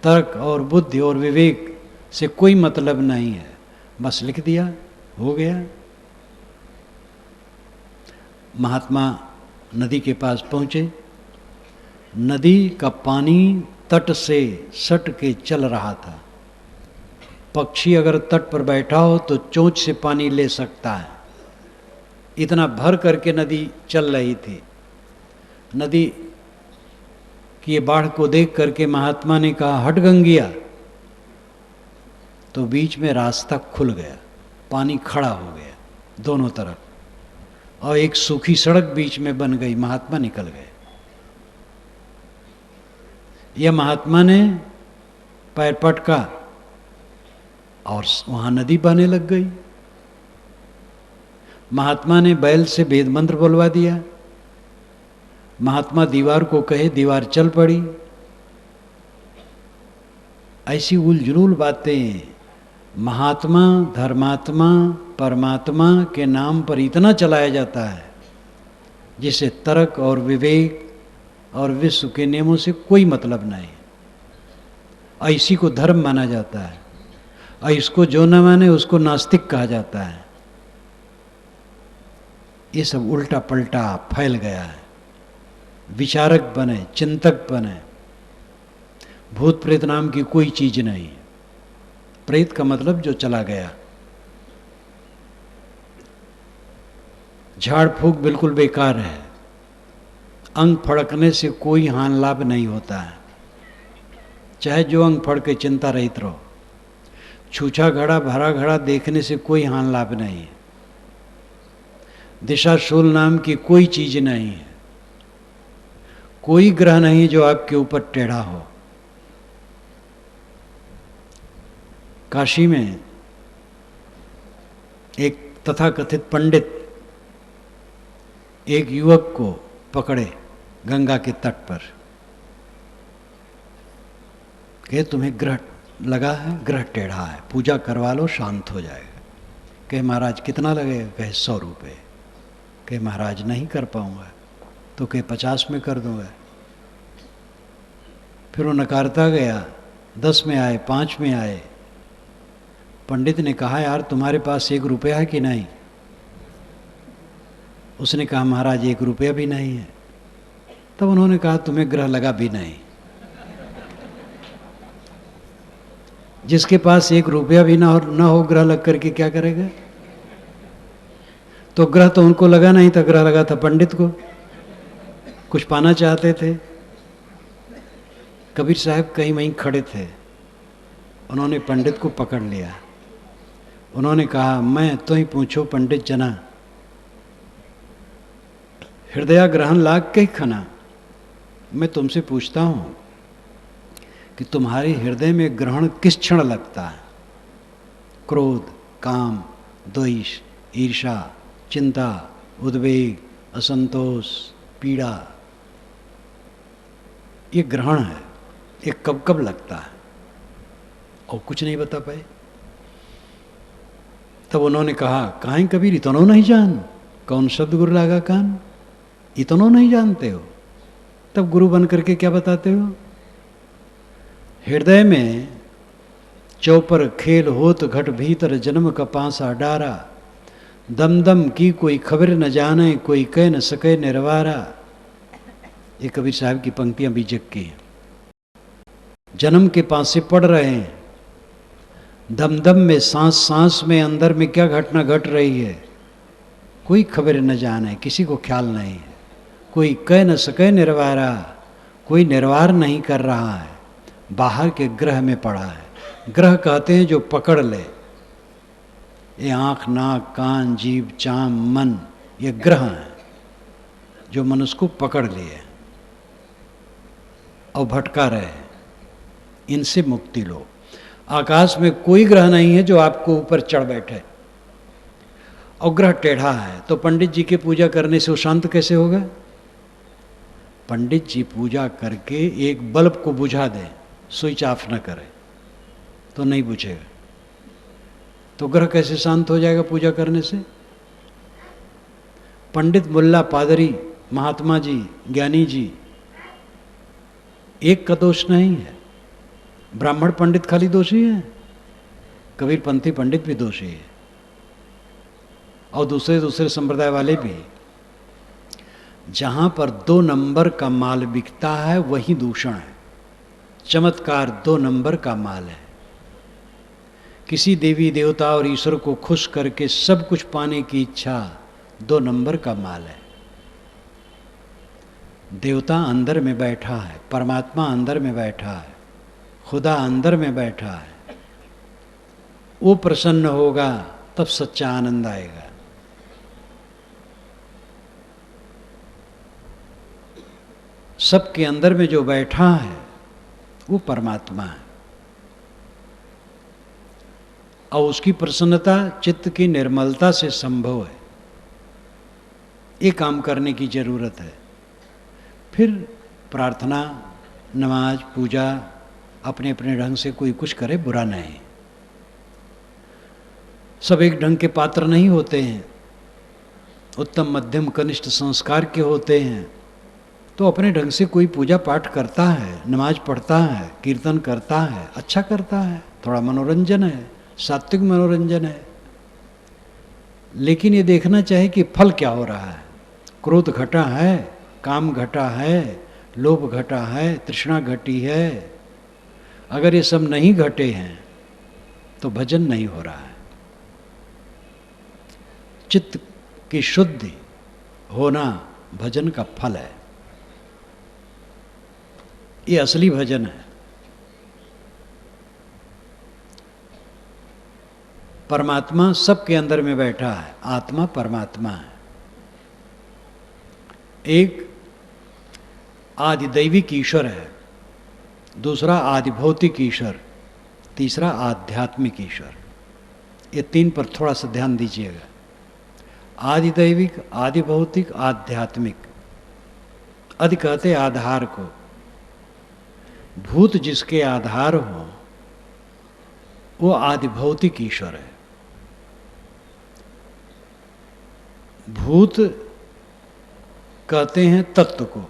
तर्क और बुद्धि और विवेक से कोई मतलब नहीं है। बस लिख दिया, हो गया। महात्मा नदी के पास पहुंचे। नदी का पानी तट से सट के चल रहा था। पक्षी अगर तट पर बैठा हो तो चोंच से पानी ले सकता है, इतना भर करके नदी चल रही थी। नदी की बाढ़ को देख करके महात्मा ने कहा, हट गंगिया, तो बीच में रास्ता खुल गया, पानी खड़ा हो गया दोनों तरफ, और एक सूखी सड़क बीच में बन गई, महात्मा निकल गए। यह महात्मा ने पैर पटका और वहां नदी बहने लग गई। महात्मा ने बैल से वेद मंत्र बोलवा दिया। महात्मा दीवार को कहे, दीवार चल पड़ी। ऐसी उलझुल बातें। महात्मा, धर्मात्मा, परमात्मा के नाम पर इतना चलाया जाता है जिसे तर्क और विवेक और विश्व के नियमों से कोई मतलब नहीं। ऐसी को धर्म माना जाता है, और इसको जो न माने उसको नास्तिक कहा जाता है। ये सब उल्टा पलटा फैल गया है। विचारक बने, चिंतक बने। भूत प्रेत नाम की कोई चीज नहीं। प्रेत का मतलब जो चला गया। झाड़ फूक बिल्कुल बेकार है। अंग फड़कने से कोई हानि लाभ नहीं होता है, चाहे जो अंग फड़ के चिंता रहित रहो। छूछा घड़ा भरा घड़ा देखने से कोई हानि लाभ नहीं है। दिशा शूल नाम की कोई चीज नहीं है। कोई ग्रह नहीं जो आपके ऊपर टेढ़ा हो। काशी में एक तथाकथित पंडित एक युवक को पकड़े गंगा के तट पर, कहे तुम्हें ग्रह लगा है, ग्रह टेढ़ा है, पूजा करवा लो, शांत हो जाएगा। कहे महाराज कितना लगेगा? कहे 100 रुपये। कहे महाराज नहीं कर पाऊंगा। तो कहे 50 में कर दूंगा। फिर वो नकारता गया। 10 में आए, 5 में आए। पंडित ने कहा यार तुम्हारे पास 1 रुपया है कि नहीं? उसने कहा महाराज 1 रुपया भी नहीं है। तब उन्होंने कहा तुम्हें ग्रह लगा भी नहीं। जिसके पास 1 रुपया भी ना हो ग्रह लग करके क्या करेगा? तो ग्रह तो उनको लगा नहीं था, ग्रह लगा था पंडित को। कुछ पाना चाहते थे। कबीर साहब कहीं वहीं खड़े थे। उन्होंने पंडित को पकड़ लिया। उन्होंने कहा मैं तो ही पूछो पंडित जना, हृदय ग्रहण लाग के खना। मैं तुमसे पूछता हूं कि तुम्हारे हृदय में ग्रहण किस क्षण लगता है? क्रोध, काम, द्वेष, ईर्षा, चिंता, उद्वेग, असंतोष, पीड़ा, ये ग्रहण है। ये कब कब लगता है? और कुछ नहीं बता पाए। तब उन्होंने कहा काहे कबीर इतनो नहीं जान? कौन शब्द गुरु लागा कान? इतनो नहीं जानते हो? तब गुरु बन करके क्या बताते हो? हृदय में चौपर खेल होत घट भीतर जन्म का पासा डारा। दम दम की कोई खबर न जाने, कोई कह न सके निर्वारा। ये कबीर साहब की पंक्तियां बीजक की हैं। जन्म के पासे पड़ रहे हैं। दम दम में, सांस सांस में, अंदर में क्या घटना घट रही है कोई खबर न जाने, किसी को ख्याल नहीं है। कोई कह न सके निर्वारा, कोई निर्वार नहीं कर रहा है। बाहर के ग्रह में पड़ा है। ग्रह कहते हैं जो पकड़ ले। ये आँख, नाक, कान, जीभ, चाम, मन, ये ग्रह हैं जो मनुष्य को पकड़ लिए और भटका रहे हैं। इनसे मुक्ति लो। आकाश में कोई ग्रह नहीं है जो आपको ऊपर चढ़ बैठे, और ग्रह टेढ़ा है तो पंडित जी की पूजा करने से वो शांत कैसे होगा? पंडित जी पूजा करके एक बल्ब को बुझा दें, स्विच ऑफ न करें तो नहीं बुझेगा। तो ग्रह कैसे शांत हो जाएगा पूजा करने से? पंडित, मुल्ला, पादरी, महात्मा जी, ज्ञानी जी, एक का दोष नहीं है। ब्राह्मण पंडित खाली दोषी है, कबीरपंथी पंडित भी दोषी है, और दूसरे दूसरे संप्रदाय वाले भी। जहां पर 2 नंबर का माल बिकता है वही दूषण है। चमत्कार 2 नंबर का माल है। किसी देवी देवता और ईश्वर को खुश करके सब कुछ पाने की इच्छा 2 नंबर का माल है। देवता अंदर में बैठा है, परमात्मा अंदर में बैठा है, खुदा अंदर में बैठा है। वो प्रसन्न होगा, तब सच्चा आनंद आएगा। सबके अंदर में जो बैठा है वो परमात्मा है, और उसकी प्रसन्नता चित्त की निर्मलता से संभव है। ये काम करने की जरूरत है। फिर प्रार्थना, नमाज, पूजा अपने अपने ढंग से कोई कुछ करे, बुरा नहीं। सब एक ढंग के पात्र नहीं होते हैं, उत्तम मध्यम कनिष्ठ संस्कार के होते हैं। तो अपने ढंग से कोई पूजा पाठ करता है, नमाज पढ़ता है, कीर्तन करता है, अच्छा करता है, थोड़ा मनोरंजन है, सात्विक मनोरंजन है। लेकिन ये देखना चाहिए कि फल क्या हो रहा है। क्रोध घटा है, काम घटा है, लोभ घटा है, तृष्णा घटी है। अगर ये सब नहीं घटे हैं तो भजन नहीं हो रहा है। चित्त की शुद्धि होना भजन का फल है। ये असली भजन है। परमात्मा सबके अंदर में बैठा है। आत्मा परमात्मा है। एक आदि दैविक ईश्वर है, दूसरा आदि भौतिक ईश्वर, तीसरा आध्यात्मिक ईश्वर। ये तीन पर थोड़ा सा ध्यान दीजिएगा। आदि दैविक, आदि भौतिक, आध्यात्मिक। आदि कहते आधार को। भूत जिसके आधार हो वो आदि भौतिक ईश्वर है। भूत कहते हैं तत्व को,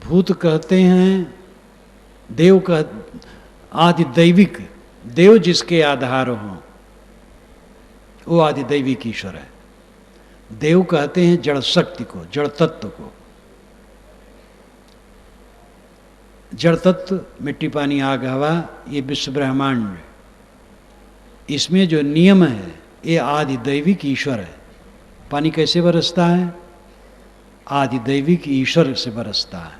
भूत कहते हैं देव का। आदि दैविक, देव जिसके आधार हो वो आदि दैविक ईश्वर है। देव कहते हैं जड़ शक्ति को, जड़ तत्व को। जड़ तत्व मिट्टी, पानी, आग, हवा, ये विश्व ब्रह्मांड, इसमें जो नियम है ये आदि दैविक ईश्वर है। पानी कैसे बरसता है? आदि दैविक ईश्वर से बरसता है,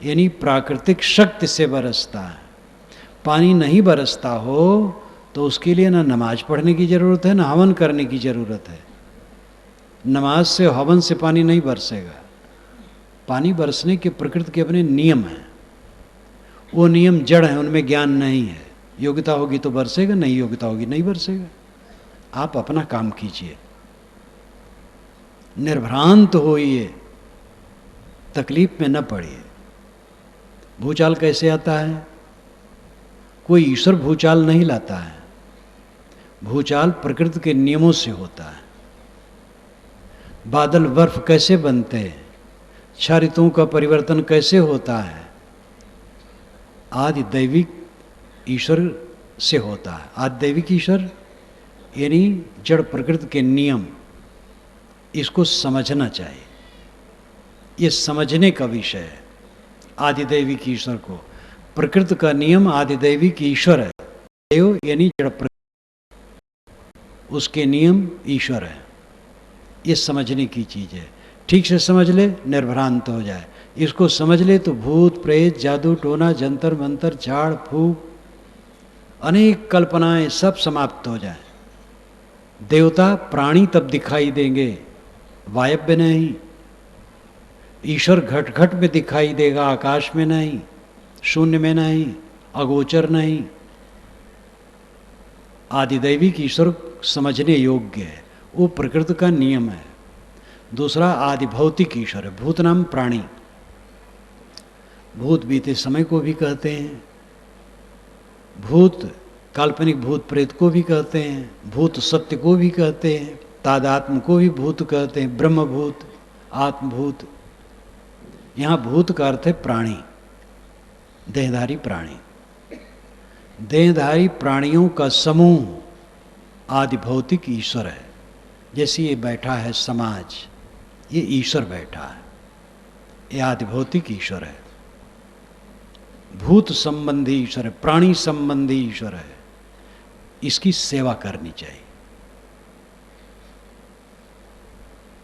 यानी प्राकृतिक शक्ति से बरसता है। पानी नहीं बरसता हो तो उसके लिए ना नमाज पढ़ने की ज़रूरत है, ना हवन करने की ज़रूरत है। नमाज से, हवन से पानी नहीं बरसेगा। पानी बरसने के प्रकृति के अपने नियम हैं। वो नियम जड़ हैं, उनमें ज्ञान नहीं है। योग्यता होगी तो बरसेगा, नहीं योग्यता होगी नहीं बरसेगा। आप अपना काम कीजिए, निर्भ्रांत होइए, तकलीफ में न पड़िए। भूचाल कैसे आता है? कोई ईश्वर भूचाल नहीं लाता है। भूचाल प्रकृति के नियमों से होता है। बादल बर्फ कैसे बनते हैं? 6 ऋतुओं का परिवर्तन कैसे होता है? आदि दैविक ईश्वर से होता है। आदि दैविक ईश्वर यानी जड़ प्रकृति के नियम, इसको समझना चाहिए। ये समझने का विषय है। आदि दैविक ईश्वर को, प्रकृति का नियम आदि दैविक ईश्वर है। देव यानी जड़ प्रकृति, उसके नियम ईश्वर है। ये समझने की चीज़ है। ठीक से समझ ले, निर्भ्रांत हो जाए। इसको समझ ले तो भूत प्रेत, जादू टोना, जंतर मंतर, झाड़ फूक, अनेक कल्पनाएं सब समाप्त हो जाए। देवता प्राणी तब दिखाई देंगे, वायव्य नहीं। ईश्वर घट घट में दिखाई देगा, आकाश में नहीं, शून्य में नहीं, अगोचर नहीं। आदिदैविक ईश्वर समझने योग्य है, वो प्रकृति का नियम है। दूसरा आदि भौतिक ईश्वर है। भूत नाम प्राणी। भूत बीते समय को भी कहते हैं, भूत काल्पनिक भूत प्रेत को भी कहते हैं, भूत सत्य को भी कहते हैं, तादात्म को भी भूत कहते हैं, ब्रह्मभूत, आत्मभूत। यहाँ भूत का अर्थ है प्राणी, देहधारी प्राणी। देहधारी प्राणियों का समूह आदि भौतिक ईश्वर है। जैसे ये बैठा है समाज, ये ईश्वर बैठा है, ये आदि भौतिक ईश्वर है। भूत संबंधी ईश्वर है, प्राणी संबंधी ईश्वर है। इसकी सेवा करनी चाहिए।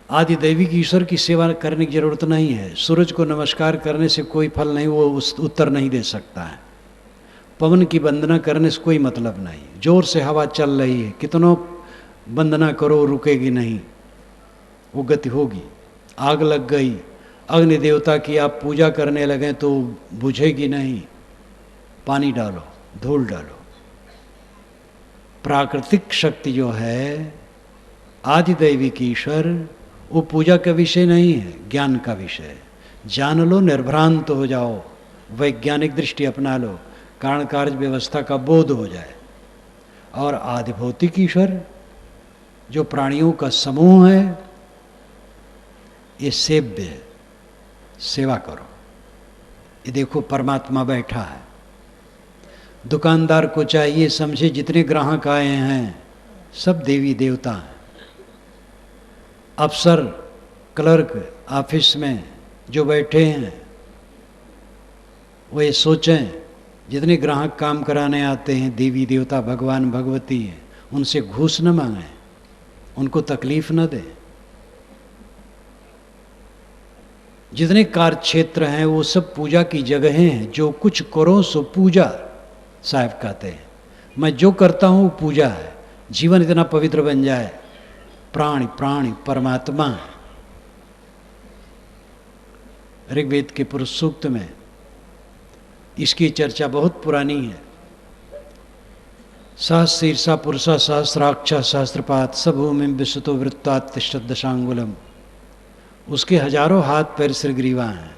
आदि दैविक ईश्वर की सेवा करने की जरूरत नहीं है। सूरज को नमस्कार करने से कोई फल नहीं, वो उत्तर नहीं दे सकता है। पवन की वंदना करने से कोई मतलब नहीं। जोर से हवा चल रही है, कितनों वंदना करो रुकेगी नहीं, वो गति होगी। आग लग गई, अग्नि देवता की आप पूजा करने लगे तो बुझेगी नहीं। पानी डालो, धूल डालो। प्राकृतिक शक्ति जो है आदिदैविक ईश्वर, वो पूजा का विषय नहीं है, ज्ञान का विषय है। जान लो, निर्भ्रांत हो जाओ, वैज्ञानिक दृष्टि अपना लो, कारण कार्य व्यवस्था का बोध हो जाए। और आदिभौतिक ईश्वर जो प्राणियों का समूह है, ये सेव्य है, सेवा करो। ये देखो परमात्मा बैठा है, दुकानदार को चाहिए समझे जितने ग्राहक आए हैं सब देवी देवता हैं। अफसर, क्लर्क ऑफिस में जो बैठे हैं वो ये सोचें जितने ग्राहक काम कराने आते हैं देवी देवता भगवान भगवती हैं, उनसे घूस न मांगें, उनको तकलीफ न दें। जितने कार्य क्षेत्र हैं वो सब पूजा की जगहें हैं। जो कुछ करो सो पूजा, साहब कहते हैं। मैं जो करता हूँ पूजा है। जीवन इतना पवित्र बन जाए, प्राणी प्राणी परमात्मा है। ऋग्वेद के पुरुष सूक्त में इसकी चर्चा बहुत पुरानी है। सहस्रीर्षा पुरुषा सहस्राक्ष सहस्त्रपात सभूमि विश्वतो वृत्तात् तिष्ठत् दशांगुलम। उसके हजारों हाथ पैर श्रीग्रीवा हैं,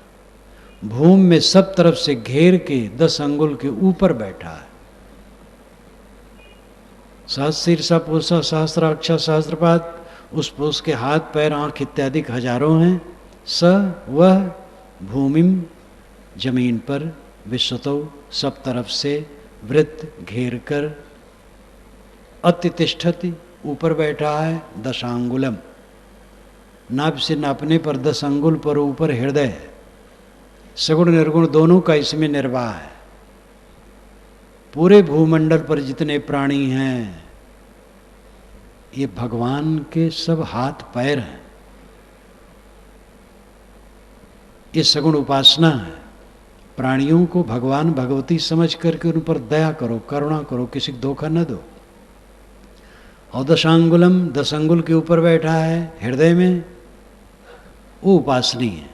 भूमि में सब तरफ से घेर के 10 अंगुल के ऊपर बैठा है। सहस्रीर्षा पुरुषा सहस्राक्ष सहस्त्रपात, उस पुरुष के हाथ पैर आंख इत्यादि हजारों हैं। स वह भूमिम जमीन पर, विश्वतो सब तरफ से, वृत्त घेर कर, अतितिष्ठति ऊपर बैठा है, दशांगुलम नाभ से नापने पर 10 अंगुल पर ऊपर हृदय है। सगुण निर्गुण दोनों का इसमें निर्वाह है। पूरे भूमंडल पर जितने प्राणी हैं ये भगवान के सब हाथ पैर हैं। ये सगुण उपासना है। प्राणियों को भगवान भगवती समझ करके उन पर दया करो, करुणा करो, किसी को धोखा न दो। और दशांगुलम 10 अंगुल के ऊपर बैठा है हृदय में, वो उपासनीय है,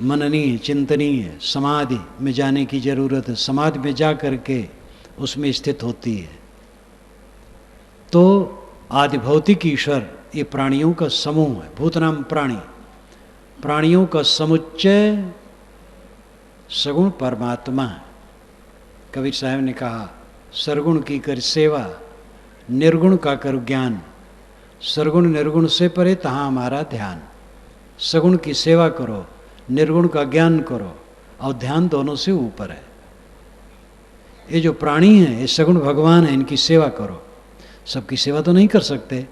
मननीय, चिंतनीय, समाधि में जाने की जरूरत है। समाधि में जा करके उसमें स्थित होती है। तो आदिभौतिक ईश्वर ये प्राणियों का समूह है। भूतनाम प्राणी, प्राणियों का समुच्चय सगुण परमात्मा है। कबीर साहब ने कहा, सरगुण की कर सेवा, निर्गुण का कर ज्ञान। सरगुण निर्गुण से परे तहाँ हमारा ध्यान। सगुण की सेवा करो, निर्गुण का ज्ञान करो, और ध्यान दोनों से ऊपर है। ये जो प्राणी हैं ये सगुण भगवान है, इनकी सेवा करो। सबकी सेवा तो नहीं कर सकते,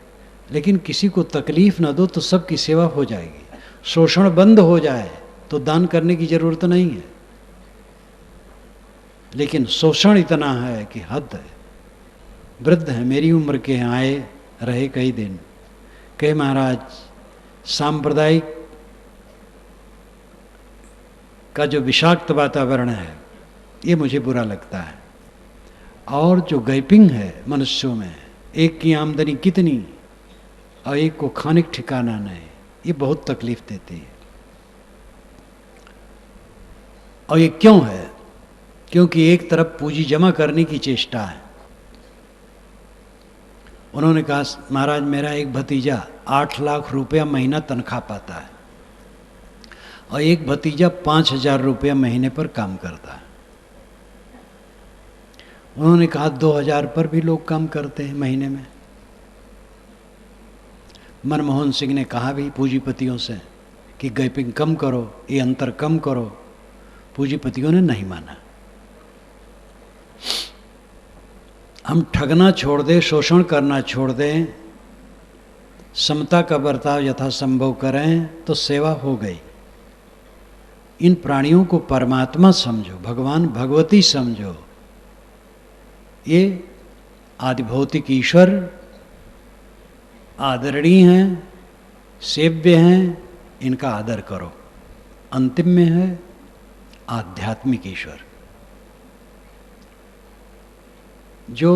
लेकिन किसी को तकलीफ न दो तो सबकी सेवा हो जाएगी। शोषण बंद हो जाए तो दान करने की जरूरत नहीं है, लेकिन शोषण इतना है कि हद है। वृद्ध है, मेरी उम्र के हैं, आए रहे कई दिन, कहे महाराज सांप्रदायिक का जो विषाक्त वातावरण है ये मुझे बुरा लगता है। और जो गैपिंग है मनुष्यों में, एक की आमदनी कितनी और एक को खाने का ठिकाना नहीं, ये बहुत तकलीफ देती है। और ये क्यों है? क्योंकि एक तरफ पूंजी जमा करने की चेष्टा है। उन्होंने कहा, महाराज मेरा एक भतीजा 8 लाख रुपया महीना तनख्वाह पाता है और एक भतीजा 5,000 रुपया महीने पर काम करता है। उन्होंने कहा 2,000 पर भी लोग काम करते हैं महीने में। मनमोहन सिंह ने कहा भी पूंजीपतियों से कि गैपिंग कम करो, ये अंतर कम करो। पूंजीपतियों ने नहीं माना। हम ठगना छोड़ दें, शोषण करना छोड़ दें, समता का बर्ताव यथासंभव करें तो सेवा हो गई। इन प्राणियों को परमात्मा समझो, भगवान भगवती समझो। ये आदिभौतिक ईश्वर आदरणीय हैं, सेव्य हैं, इनका आदर करो। अंतिम में है आध्यात्मिक ईश्वर, जो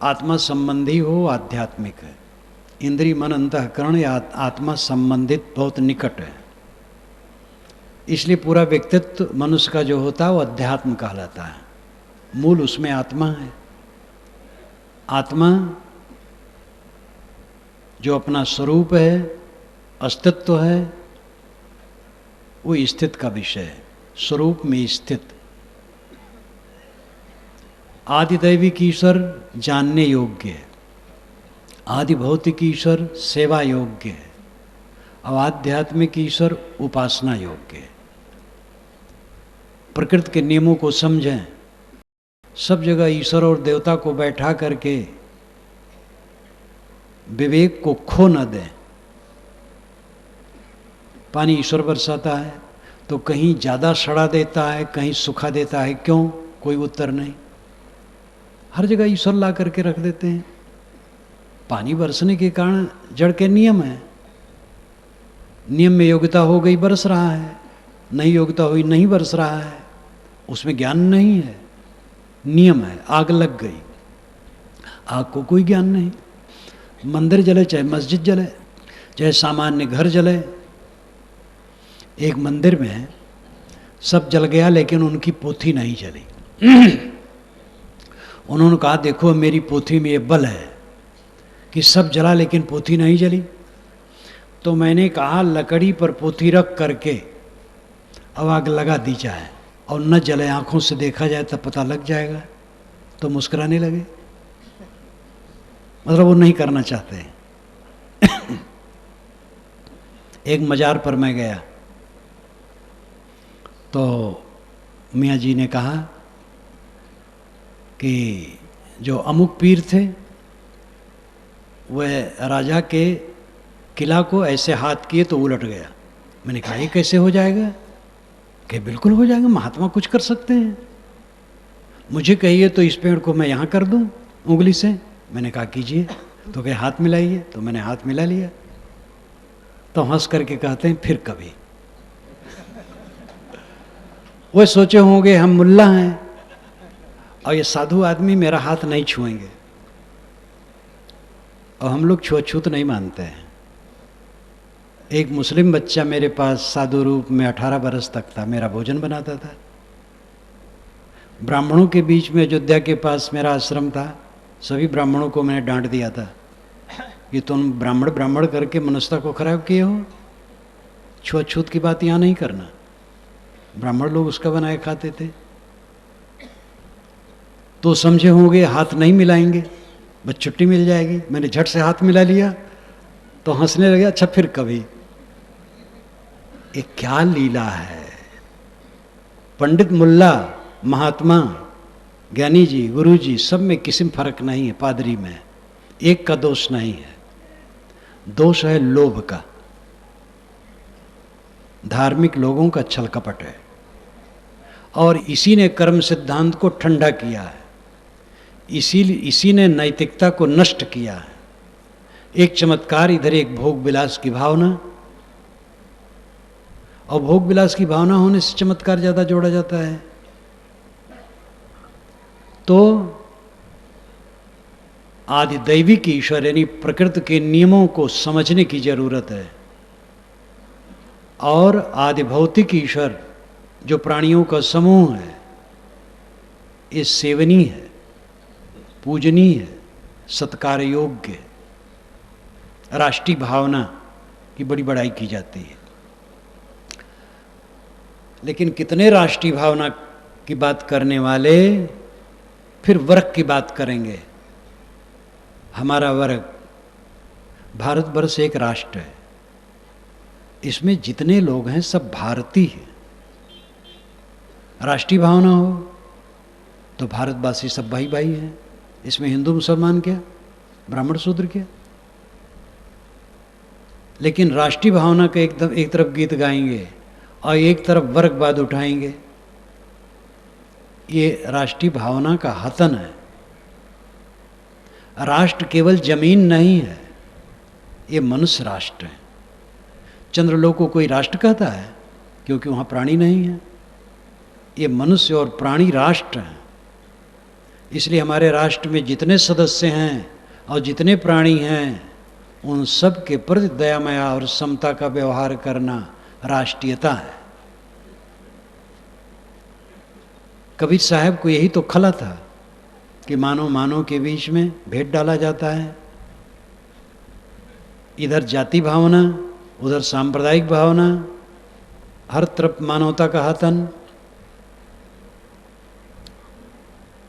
आत्मा संबंधी हो, आध्यात्मिक है। इंद्रिय मन अंतःकरण या आत्मा संबंधित बहुत निकट है, इसलिए पूरा व्यक्तित्व मनुष्य का जो होता है वो अध्यात्म कहलाता है। मूल उसमें आत्मा है। आत्मा जो अपना स्वरूप है, अस्तित्व है, वो स्थित का विषय है, स्वरूप में स्थित। आदिदैविक ईश्वर जानने योग्य है, आदि भौतिक ईश्वर सेवा योग्य है, और आध्यात्मिक ईश्वर उपासना योग्य है। प्रकृति के नियमों को समझें, सब जगह ईश्वर और देवता को बैठा करके विवेक को खो न दें। पानी ईश्वर बरसाता है तो कहीं ज़्यादा सड़ा देता है, कहीं सूखा देता है, क्यों? कोई उत्तर नहीं। हर जगह ईश्वर ला करके रख देते हैं। पानी बरसने के कारण जड़ के नियम है, नियम में योग्यता हो गई बरस रहा है, नहीं योग्यता हुई नहीं बरस रहा है, उसमें ज्ञान नहीं है, नियम है। आग लग गई, आग को कोई ज्ञान नहीं। मंदिर जले चाहे मस्जिद जले चाहे सामान्य घर जले, एक मंदिर में सब जल गया लेकिन उनकी पोथी नहीं जली। उन्होंने कहा देखो मेरी पोथी में ये बल है कि सब जला लेकिन पोथी नहीं जली। तो मैंने कहा लकड़ी पर पोथी रख करके अब आग लगा दी जाए और न जले, आंखों से देखा जाए तब पता लग जाएगा। तो मुस्कुराने लगे, मतलब वो नहीं करना चाहते। एक मजार पर मैं गया तो मियाँ जी ने कहा कि जो अमुक पीर थे वह राजा के किला को ऐसे हाथ किए तो उलट गया। मैंने कहा ये कैसे हो जाएगा? कि बिल्कुल हो जाएगा, महात्मा कुछ कर सकते हैं। मुझे कहिए तो इस पेड़ को मैं यहाँ कर दूँ उंगली से। मैंने कहा कीजिए, तो कहे हाथ मिलाइए, तो मैंने हाथ मिला लिया। तो हंस करके कहते हैं फिर कभी। वो सोचे होंगे हम मुल्ला हैं और ये साधु आदमी मेरा हाथ नहीं छुएंगे, और हम लोग छुआछूत नहीं मानते हैं। एक मुस्लिम बच्चा मेरे पास साधु रूप में 18 बरस तक था, मेरा भोजन बनाता था। ब्राह्मणों के बीच में अयोध्या के पास मेरा आश्रम था, सभी ब्राह्मणों को मैंने डांट दिया था कि तुम ब्राह्मण ब्राह्मण करके मनुष्यता को खराब किए हो, छुआछूत की बात यहाँ नहीं करना। ब्राह्मण लोग उसका बनाए खाते थे। तो समझे होंगे हाथ नहीं मिलाएंगे, बस छुट्टी मिल जाएगी। मैंने झट से हाथ मिला लिया तो हंसने लगे, अच्छा फिर कभी। ये क्या लीला है। पंडित मुल्ला महात्मा ज्ञानी जी गुरु जी सब में किसी में फर्क नहीं है, पादरी में एक का दोष नहीं है। दोष है लोभ का, धार्मिक लोगों का छल कपट है, और इसी ने कर्म सिद्धांत को ठंडा किया है, इसी ने नैतिकता को नष्ट किया है। एक चमत्कार इधर, एक भोग विलास की भावना, और भोग विलास की भावना होने से चमत्कार ज्यादा जोड़ा जाता है। तो आदि दैविक ईश्वर यानी प्रकृति के नियमों को समझने की जरूरत है, और आदि भौतिक ईश्वर जो प्राणियों का समूह है, ये सेवनीय है, पूजनीय है, सत्कार योग्य है। राष्ट्रीय भावना की बड़ी बड़ाई की जाती है, लेकिन कितने राष्ट्रीय भावना की बात करने वाले फिर वर्ग की बात करेंगे। हमारा वर्ग भारतवर्ष एक राष्ट्र है, इसमें जितने लोग हैं सब भारतीय हैं। राष्ट्रीय भावना हो तो भारतवासी सब भाई भाई हैं, इसमें हिंदू मुसलमान क्या, ब्राह्मण शूद्र क्या। लेकिन राष्ट्रीय भावना का एक तरफ गीत गाएंगे और एक तरफ वर्गवाद उठाएंगे, ये राष्ट्रीय भावना का हतन है। राष्ट्र केवल जमीन नहीं है, ये मनुष्य राष्ट्र है। चंद्रलोक को कोई राष्ट्र कहता है क्योंकि वहाँ प्राणी नहीं है। ये मनुष्य और प्राणी राष्ट्र हैं। इसलिए हमारे राष्ट्र में जितने सदस्य हैं और जितने प्राणी हैं, उन सब के प्रति दयामया और समता का व्यवहार करना राष्ट्रीयता है। कबीर साहब को यही तो खला था कि मानव मानव के बीच में भेद डाला जाता है। इधर जाति भावना, उधर सांप्रदायिक भावना, हर तरफ मानवता का हतन।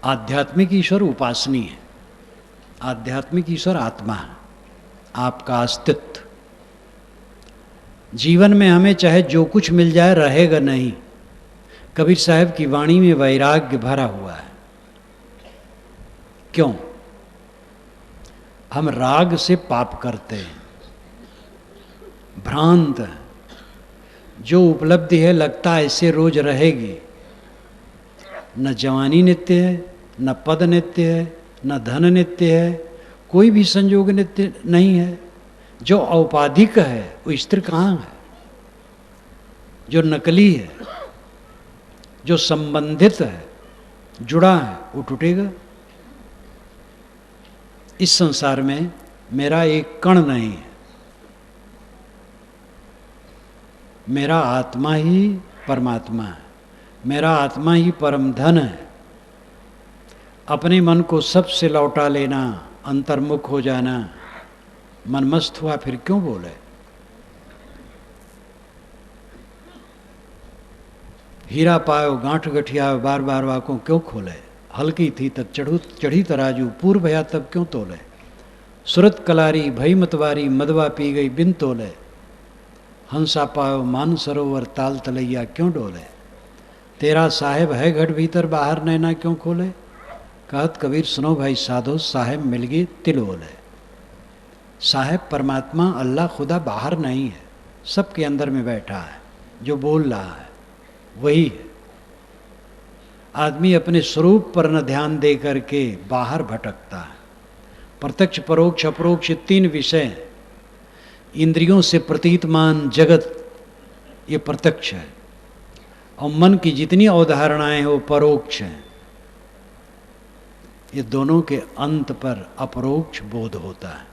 आध्यात्मिक ईश्वर उपासनीय है, आध्यात्मिक ईश्वर आत्मा है, आपका अस्तित्व। जीवन में हमें चाहे जो कुछ मिल जाए रहेगा नहीं। कबीर साहब की वाणी में वैराग्य भरा हुआ है। क्यों? हम राग से पाप करते हैं, भ्रांत है। जो उपलब्धि है लगता है ऐसे रोज रहेगी। न जवानी नित्य है, न पद नित्य है, न धन नित्य है, कोई भी संयोग नित्य नहीं है। जो औपाधिक है वो स्थिर कहाँ है? जो नकली है, जो संबंधित है, जुड़ा है, वो टूटेगा। इस संसार में मेरा एक कण नहीं है, मेरा आत्मा ही परमात्मा है, मेरा आत्मा ही परम धन है। अपने मन को सबसे लौटा लेना, अंतर्मुख हो जाना। मन मस्त हुआ फिर क्यों बोले? हीरा पायो गांठ गठिया बार बार वाकों क्यों खोले? हल्की थी तब चढ़ी तराजू पूर्व भया तब क्यों तोले? सुरत कलारी भई मतवारी मदवा पी गई बिन तोले। हंसा पायो मान सरोवर ताल तलैया क्यों डोले? तेरा साहेब है घट भीतर बाहर नैना क्यों खोले? कहत कबीर सुनो भाई साधो, साहेब मिल गए तिल बोले। साहेब परमात्मा अल्लाह खुदा बाहर नहीं है, सबके अंदर में बैठा है। जो बोल रहा है वही है। आदमी अपने स्वरूप पर न ध्यान दे करके बाहर भटकता है। प्रत्यक्ष परोक्ष अपरोक्ष तीन विषय, इंद्रियों से प्रतीतमान जगत ये प्रत्यक्ष है, और मन की जितनी अवधारणाएं हैं वो परोक्ष हैं। ये दोनों के अंत पर अपरोक्ष बोध होता है।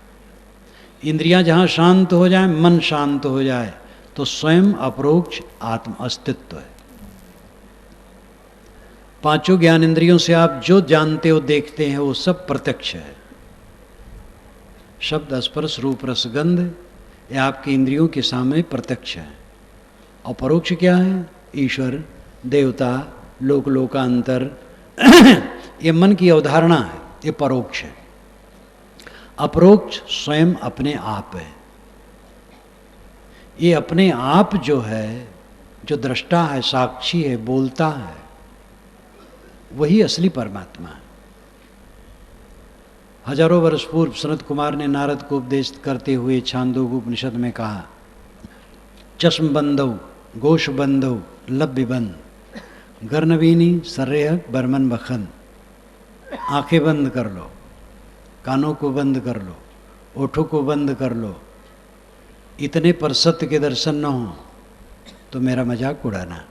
इंद्रियां जहां शांत हो जाए, मन शांत हो जाए, तो स्वयं अपरोक्ष आत्म अस्तित्व है। पांचों ज्ञान इंद्रियों से आप जो जानते हो देखते हैं वो सब प्रत्यक्ष है। शब्द स्पर्श रूप रसगंध ये आपकी इंद्रियों के सामने प्रत्यक्ष है। और परोक्ष क्या है? ईश्वर, देवता, लोक लोकांतर ये मन की अवधारणा है, ये परोक्ष है। अपरोक्ष स्वयं अपने आप है। ये अपने आप जो है, जो दृष्टा है, साक्षी है, बोलता है, वही असली परमात्मा है। हजारों वर्ष पूर्व सनत कुमार ने नारद को उपदेश करते हुए छांदोग्य उपनिषद में कहा, चश्म बंदो गोश बंदो लब्य बंद गर्नवीनी सर्रेह बर्मन बखन। आंखें बंद कर लो, कानों को बंद कर लो, ओठों को बंद कर लो, इतने पर सत्य के दर्शन न हो तो मेरा मजाक उड़ाना।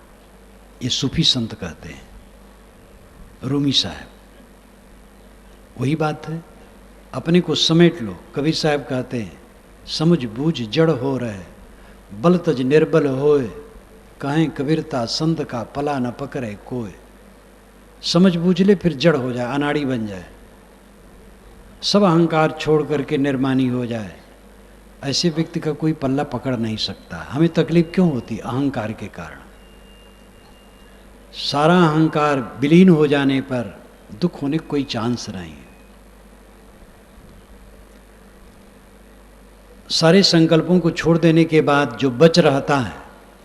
ये सूफी संत कहते हैं, रूमी साहब। वही बात है, अपने को समेट लो। कबीर साहब कहते हैं, समझ बूझ जड़ हो रहे बल तज निर्बल होए, कहें कबीरता संत का पला न पकड़े कोय। समझ बूझ ले फिर जड़ हो जाए, अनाड़ी बन जाए, सब अहंकार छोड़ करके निर्मानी हो जाए। ऐसे व्यक्ति का कोई पल्ला पकड़ नहीं सकता। हमें तकलीफ क्यों होती? अहंकार के कारण। सारा अहंकार विलीन हो जाने पर दुख होने का कोई चांस नहीं है। सारे संकल्पों को छोड़ देने के बाद जो बच रहता है,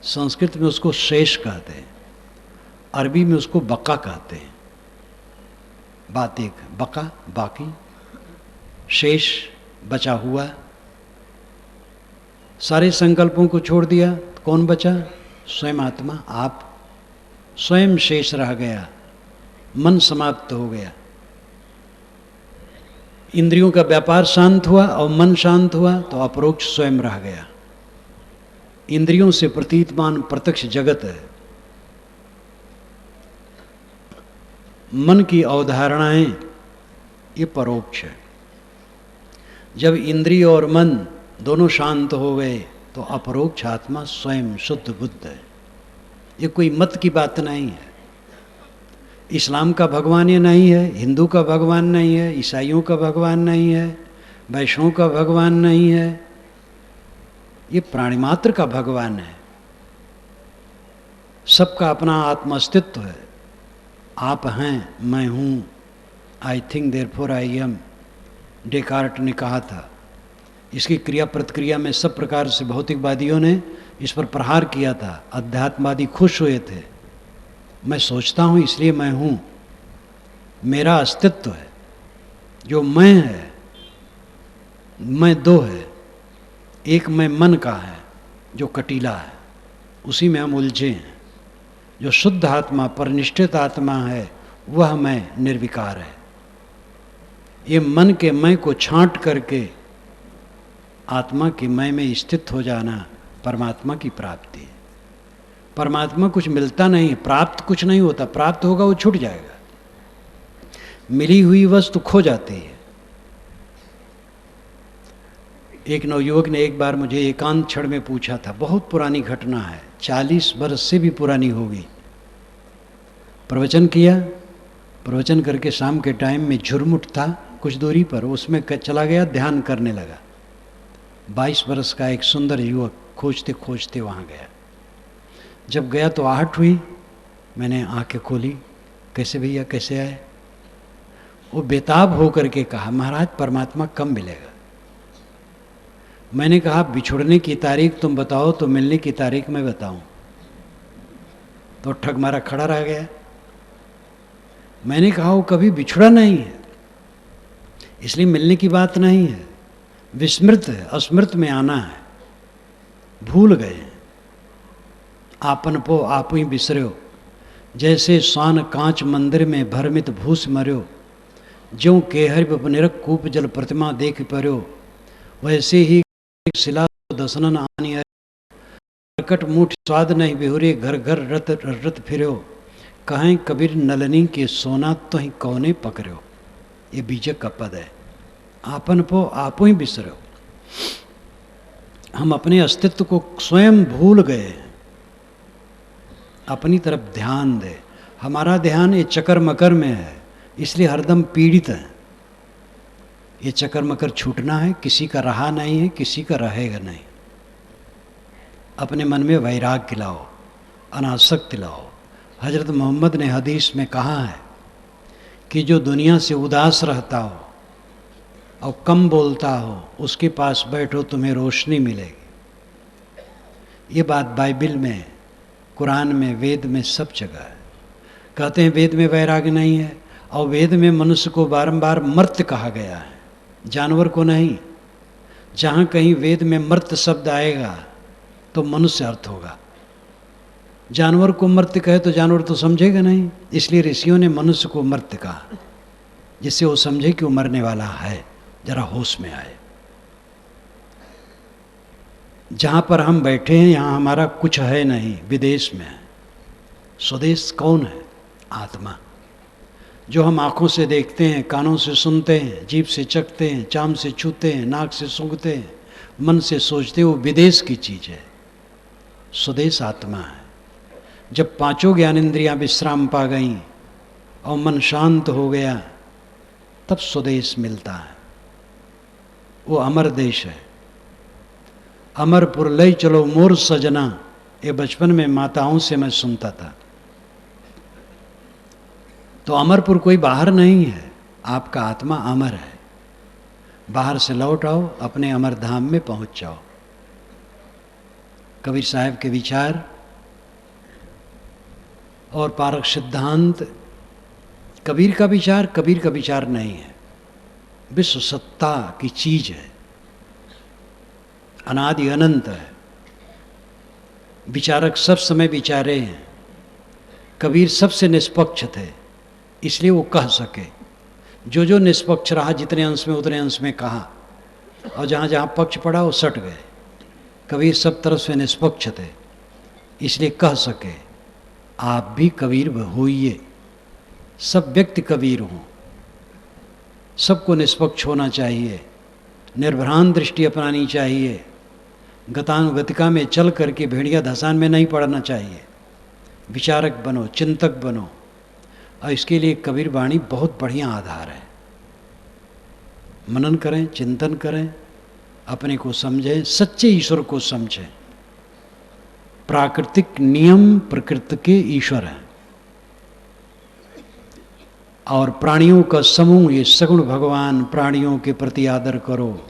संस्कृत में उसको शेष कहते हैं, अरबी में उसको बका कहते हैं। बात एक, बका बाकी, शेष बचा हुआ। सारे संकल्पों को छोड़ दिया तो कौन बचा? स्वयं आत्मा, आप स्वयं शेष रह गया। मन समाप्त हो गया, इंद्रियों का व्यापार शांत हुआ और मन शांत हुआ तो अपरोक्ष स्वयं रह गया। इंद्रियों से प्रतीतमान प्रत्यक्ष जगत है। मन की अवधारणाएं ये परोक्ष है। जब इंद्रिय और मन दोनों शांत हो गए तो अपरोक्ष आत्मा स्वयं शुद्ध बुद्ध है। ये कोई मत की बात नहीं है। इस्लाम का भगवान ये नहीं है, हिंदू का भगवान नहीं है, ईसाइयों का भगवान नहीं है, वैष्णव का भगवान नहीं है। ये प्राणिमात्र का भगवान है। सबका अपना आत्म अस्तित्व है। आप हैं, मैं हूँ, I think therefore I am, Descartes ने कहा था। इसकी क्रिया प्रतिक्रिया में सब प्रकार से भौतिकवादियों ने इस पर प्रहार किया था। अध्यात्मवादी खुश हुए थे। मैं सोचता हूँ इसलिए मैं हूँ, मेरा अस्तित्व है। जो मैं है, मैं दो है। एक मैं मन का है जो कटीला है, उसी में हम उलझे हैं। जो शुद्ध आत्मा, परनिष्ठित आत्मा है, वह मैं निर्विकार है। ये मन के मैं को छांट करके आत्मा के मैं में स्थित हो जाना परमात्मा की प्राप्ति है। परमात्मा कुछ मिलता नहीं, प्राप्त कुछ नहीं होता। प्राप्त होगा वो छूट जाएगा। मिली हुई वस्तु खो जाती है। एक नवयुवक ने एक बार मुझे एकांत क्षण में पूछा था, बहुत पुरानी घटना है, 40 वर्ष से भी पुरानी होगी। प्रवचन किया, प्रवचन करके शाम के टाइम में झुरमुट था कुछ दूरी पर, उसमें चला गया, ध्यान करने लगा। 22 वर्ष का एक सुंदर युवक खोजते खोजते वहाँ गया। जब गया तो आहट हुई। मैंने आंखें खोली, कैसे भैया, कैसे आए? वो बेताब होकर के कहा, महाराज परमात्मा कब मिलेगा? मैंने कहा बिछुड़ने की तारीख तुम बताओ तो मिलने की तारीख मैं बताऊं। तो ठग मारा खड़ा रह गया। मैंने कहा वो कभी बिछुड़ा नहीं है, इसलिए मिलने की बात नहीं है। विस्मृत है, अस्मृत में आना है। भूल गए, आपन पो आप ही बिसर्यो। जैसे स्वान कांच मंदिर में भरमित भूस मर्यो, ज्यों केहर निरक कूप जल प्रतिमा देख पर्यो, वैसे ही शिला दसनन आनी है, प्रकट मुठ स्वाद नहीं बिहुरे, घर घर रत रत फिर्यो, कहें कबीर नलनी के सोना तो ही कौने पकड़ो। ये बीजक का पद है। आपन पो आप ही बिसरो। हम अपने अस्तित्व को स्वयं भूल गए। अपनी तरफ ध्यान दे। हमारा ध्यान ये चकर मकर में है, इसलिए हरदम पीड़ित है। ये चक्कर मकर छूटना है। किसी का रहा नहीं है, किसी का रहेगा नहीं। अपने मन में वैराग्य लाओ, अनासक्ति लाओ। हजरत मोहम्मद ने हदीस में कहा है कि जो दुनिया से उदास रहता हो और कम बोलता हो, उसके पास बैठो, तुम्हें रोशनी मिलेगी। ये बात बाइबल में, कुरान में, वेद में सब जगह है। कहते हैं वेद में वैराग्य नहीं है, और वेद में मनुष्य को बारंबार मर्त्य कहा गया है, जानवर को नहीं। जहाँ कहीं वेद में मर्त्य शब्द आएगा तो मनुष्य अर्थ होगा। जानवर को मर्त्य कहे तो जानवर तो समझेगा नहीं, इसलिए ऋषियों ने मनुष्य को मर्त्य कहा, जिससे वो समझे कि वो मरने वाला है, जरा होश में आए। जहाँ पर हम बैठे हैं यहाँ हमारा कुछ है नहीं, विदेश में है। स्वदेश कौन है? आत्मा। जो हम आँखों से देखते हैं, कानों से सुनते हैं, जीभ से चखते हैं, चाम से छूते हैं, नाक से सूंघते हैं, मन से सोचते हैं, वो विदेश की चीज़ है। स्वदेश आत्मा है। जब पांचों ज्ञानेंद्रियां विश्राम पा गईं और मन शांत हो गया, तब स्वदेश मिलता है। वो अमर देश है। अमरपुर लई चलो मोर सजना, ये बचपन में माताओं से मैं सुनता था। तो अमरपुर कोई बाहर नहीं है, आपका आत्मा अमर है। बाहर से लौट आओ, अपने अमर धाम में पहुंच जाओ। कबीर साहब के विचार और पारक सिद्धांत, कबीर का विचार नहीं है, विश्व सत्ता की चीज है, अनादि अनंत है। विचारक सब समय विचारे हैं। कबीर सबसे निष्पक्ष थे, इसलिए वो कह सके। जो जो निष्पक्ष रहा, जितने अंश में उतने अंश में कहा, और जहाँ जहाँ पक्ष पड़ा वो सट गए। कबीर सब तरफ से निष्पक्ष थे, इसलिए कह सके आप भी कबीर होइए। सब व्यक्ति कबीर हों, सबको निष्पक्ष होना चाहिए, निर्भ्रांत दृष्टि अपनानी चाहिए, गतानुगतिका में चल करके भेड़िया धसान में नहीं पड़ना चाहिए, विचारक बनो, चिंतक बनो। और इसके लिए कबीर वाणी बहुत बढ़िया आधार है। मनन करें, चिंतन करें, अपने को समझें, सच्चे ईश्वर को समझें। प्राकृतिक नियम प्रकृति के ईश्वर हैं और प्राणियों का समूह ये सगुण भगवान, प्राणियों के प्रति आदर करो।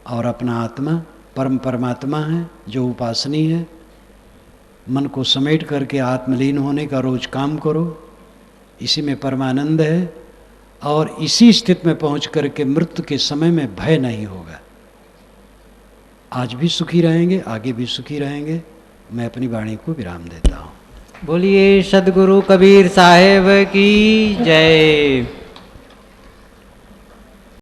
और अपना आत्मा परम परमात्मा है जो उपासनीय है। मन को समेट करके आत्मलीन होने का रोज काम करो, इसी में परमानंद है। और इसी स्थिति में पहुंच करके मृत्यु के समय में भय नहीं होगा। आज भी सुखी रहेंगे, आगे भी सुखी रहेंगे। मैं अपनी वाणी को विराम देता हूँ। बोलिए सद्गुरु कबीर साहेब की जय।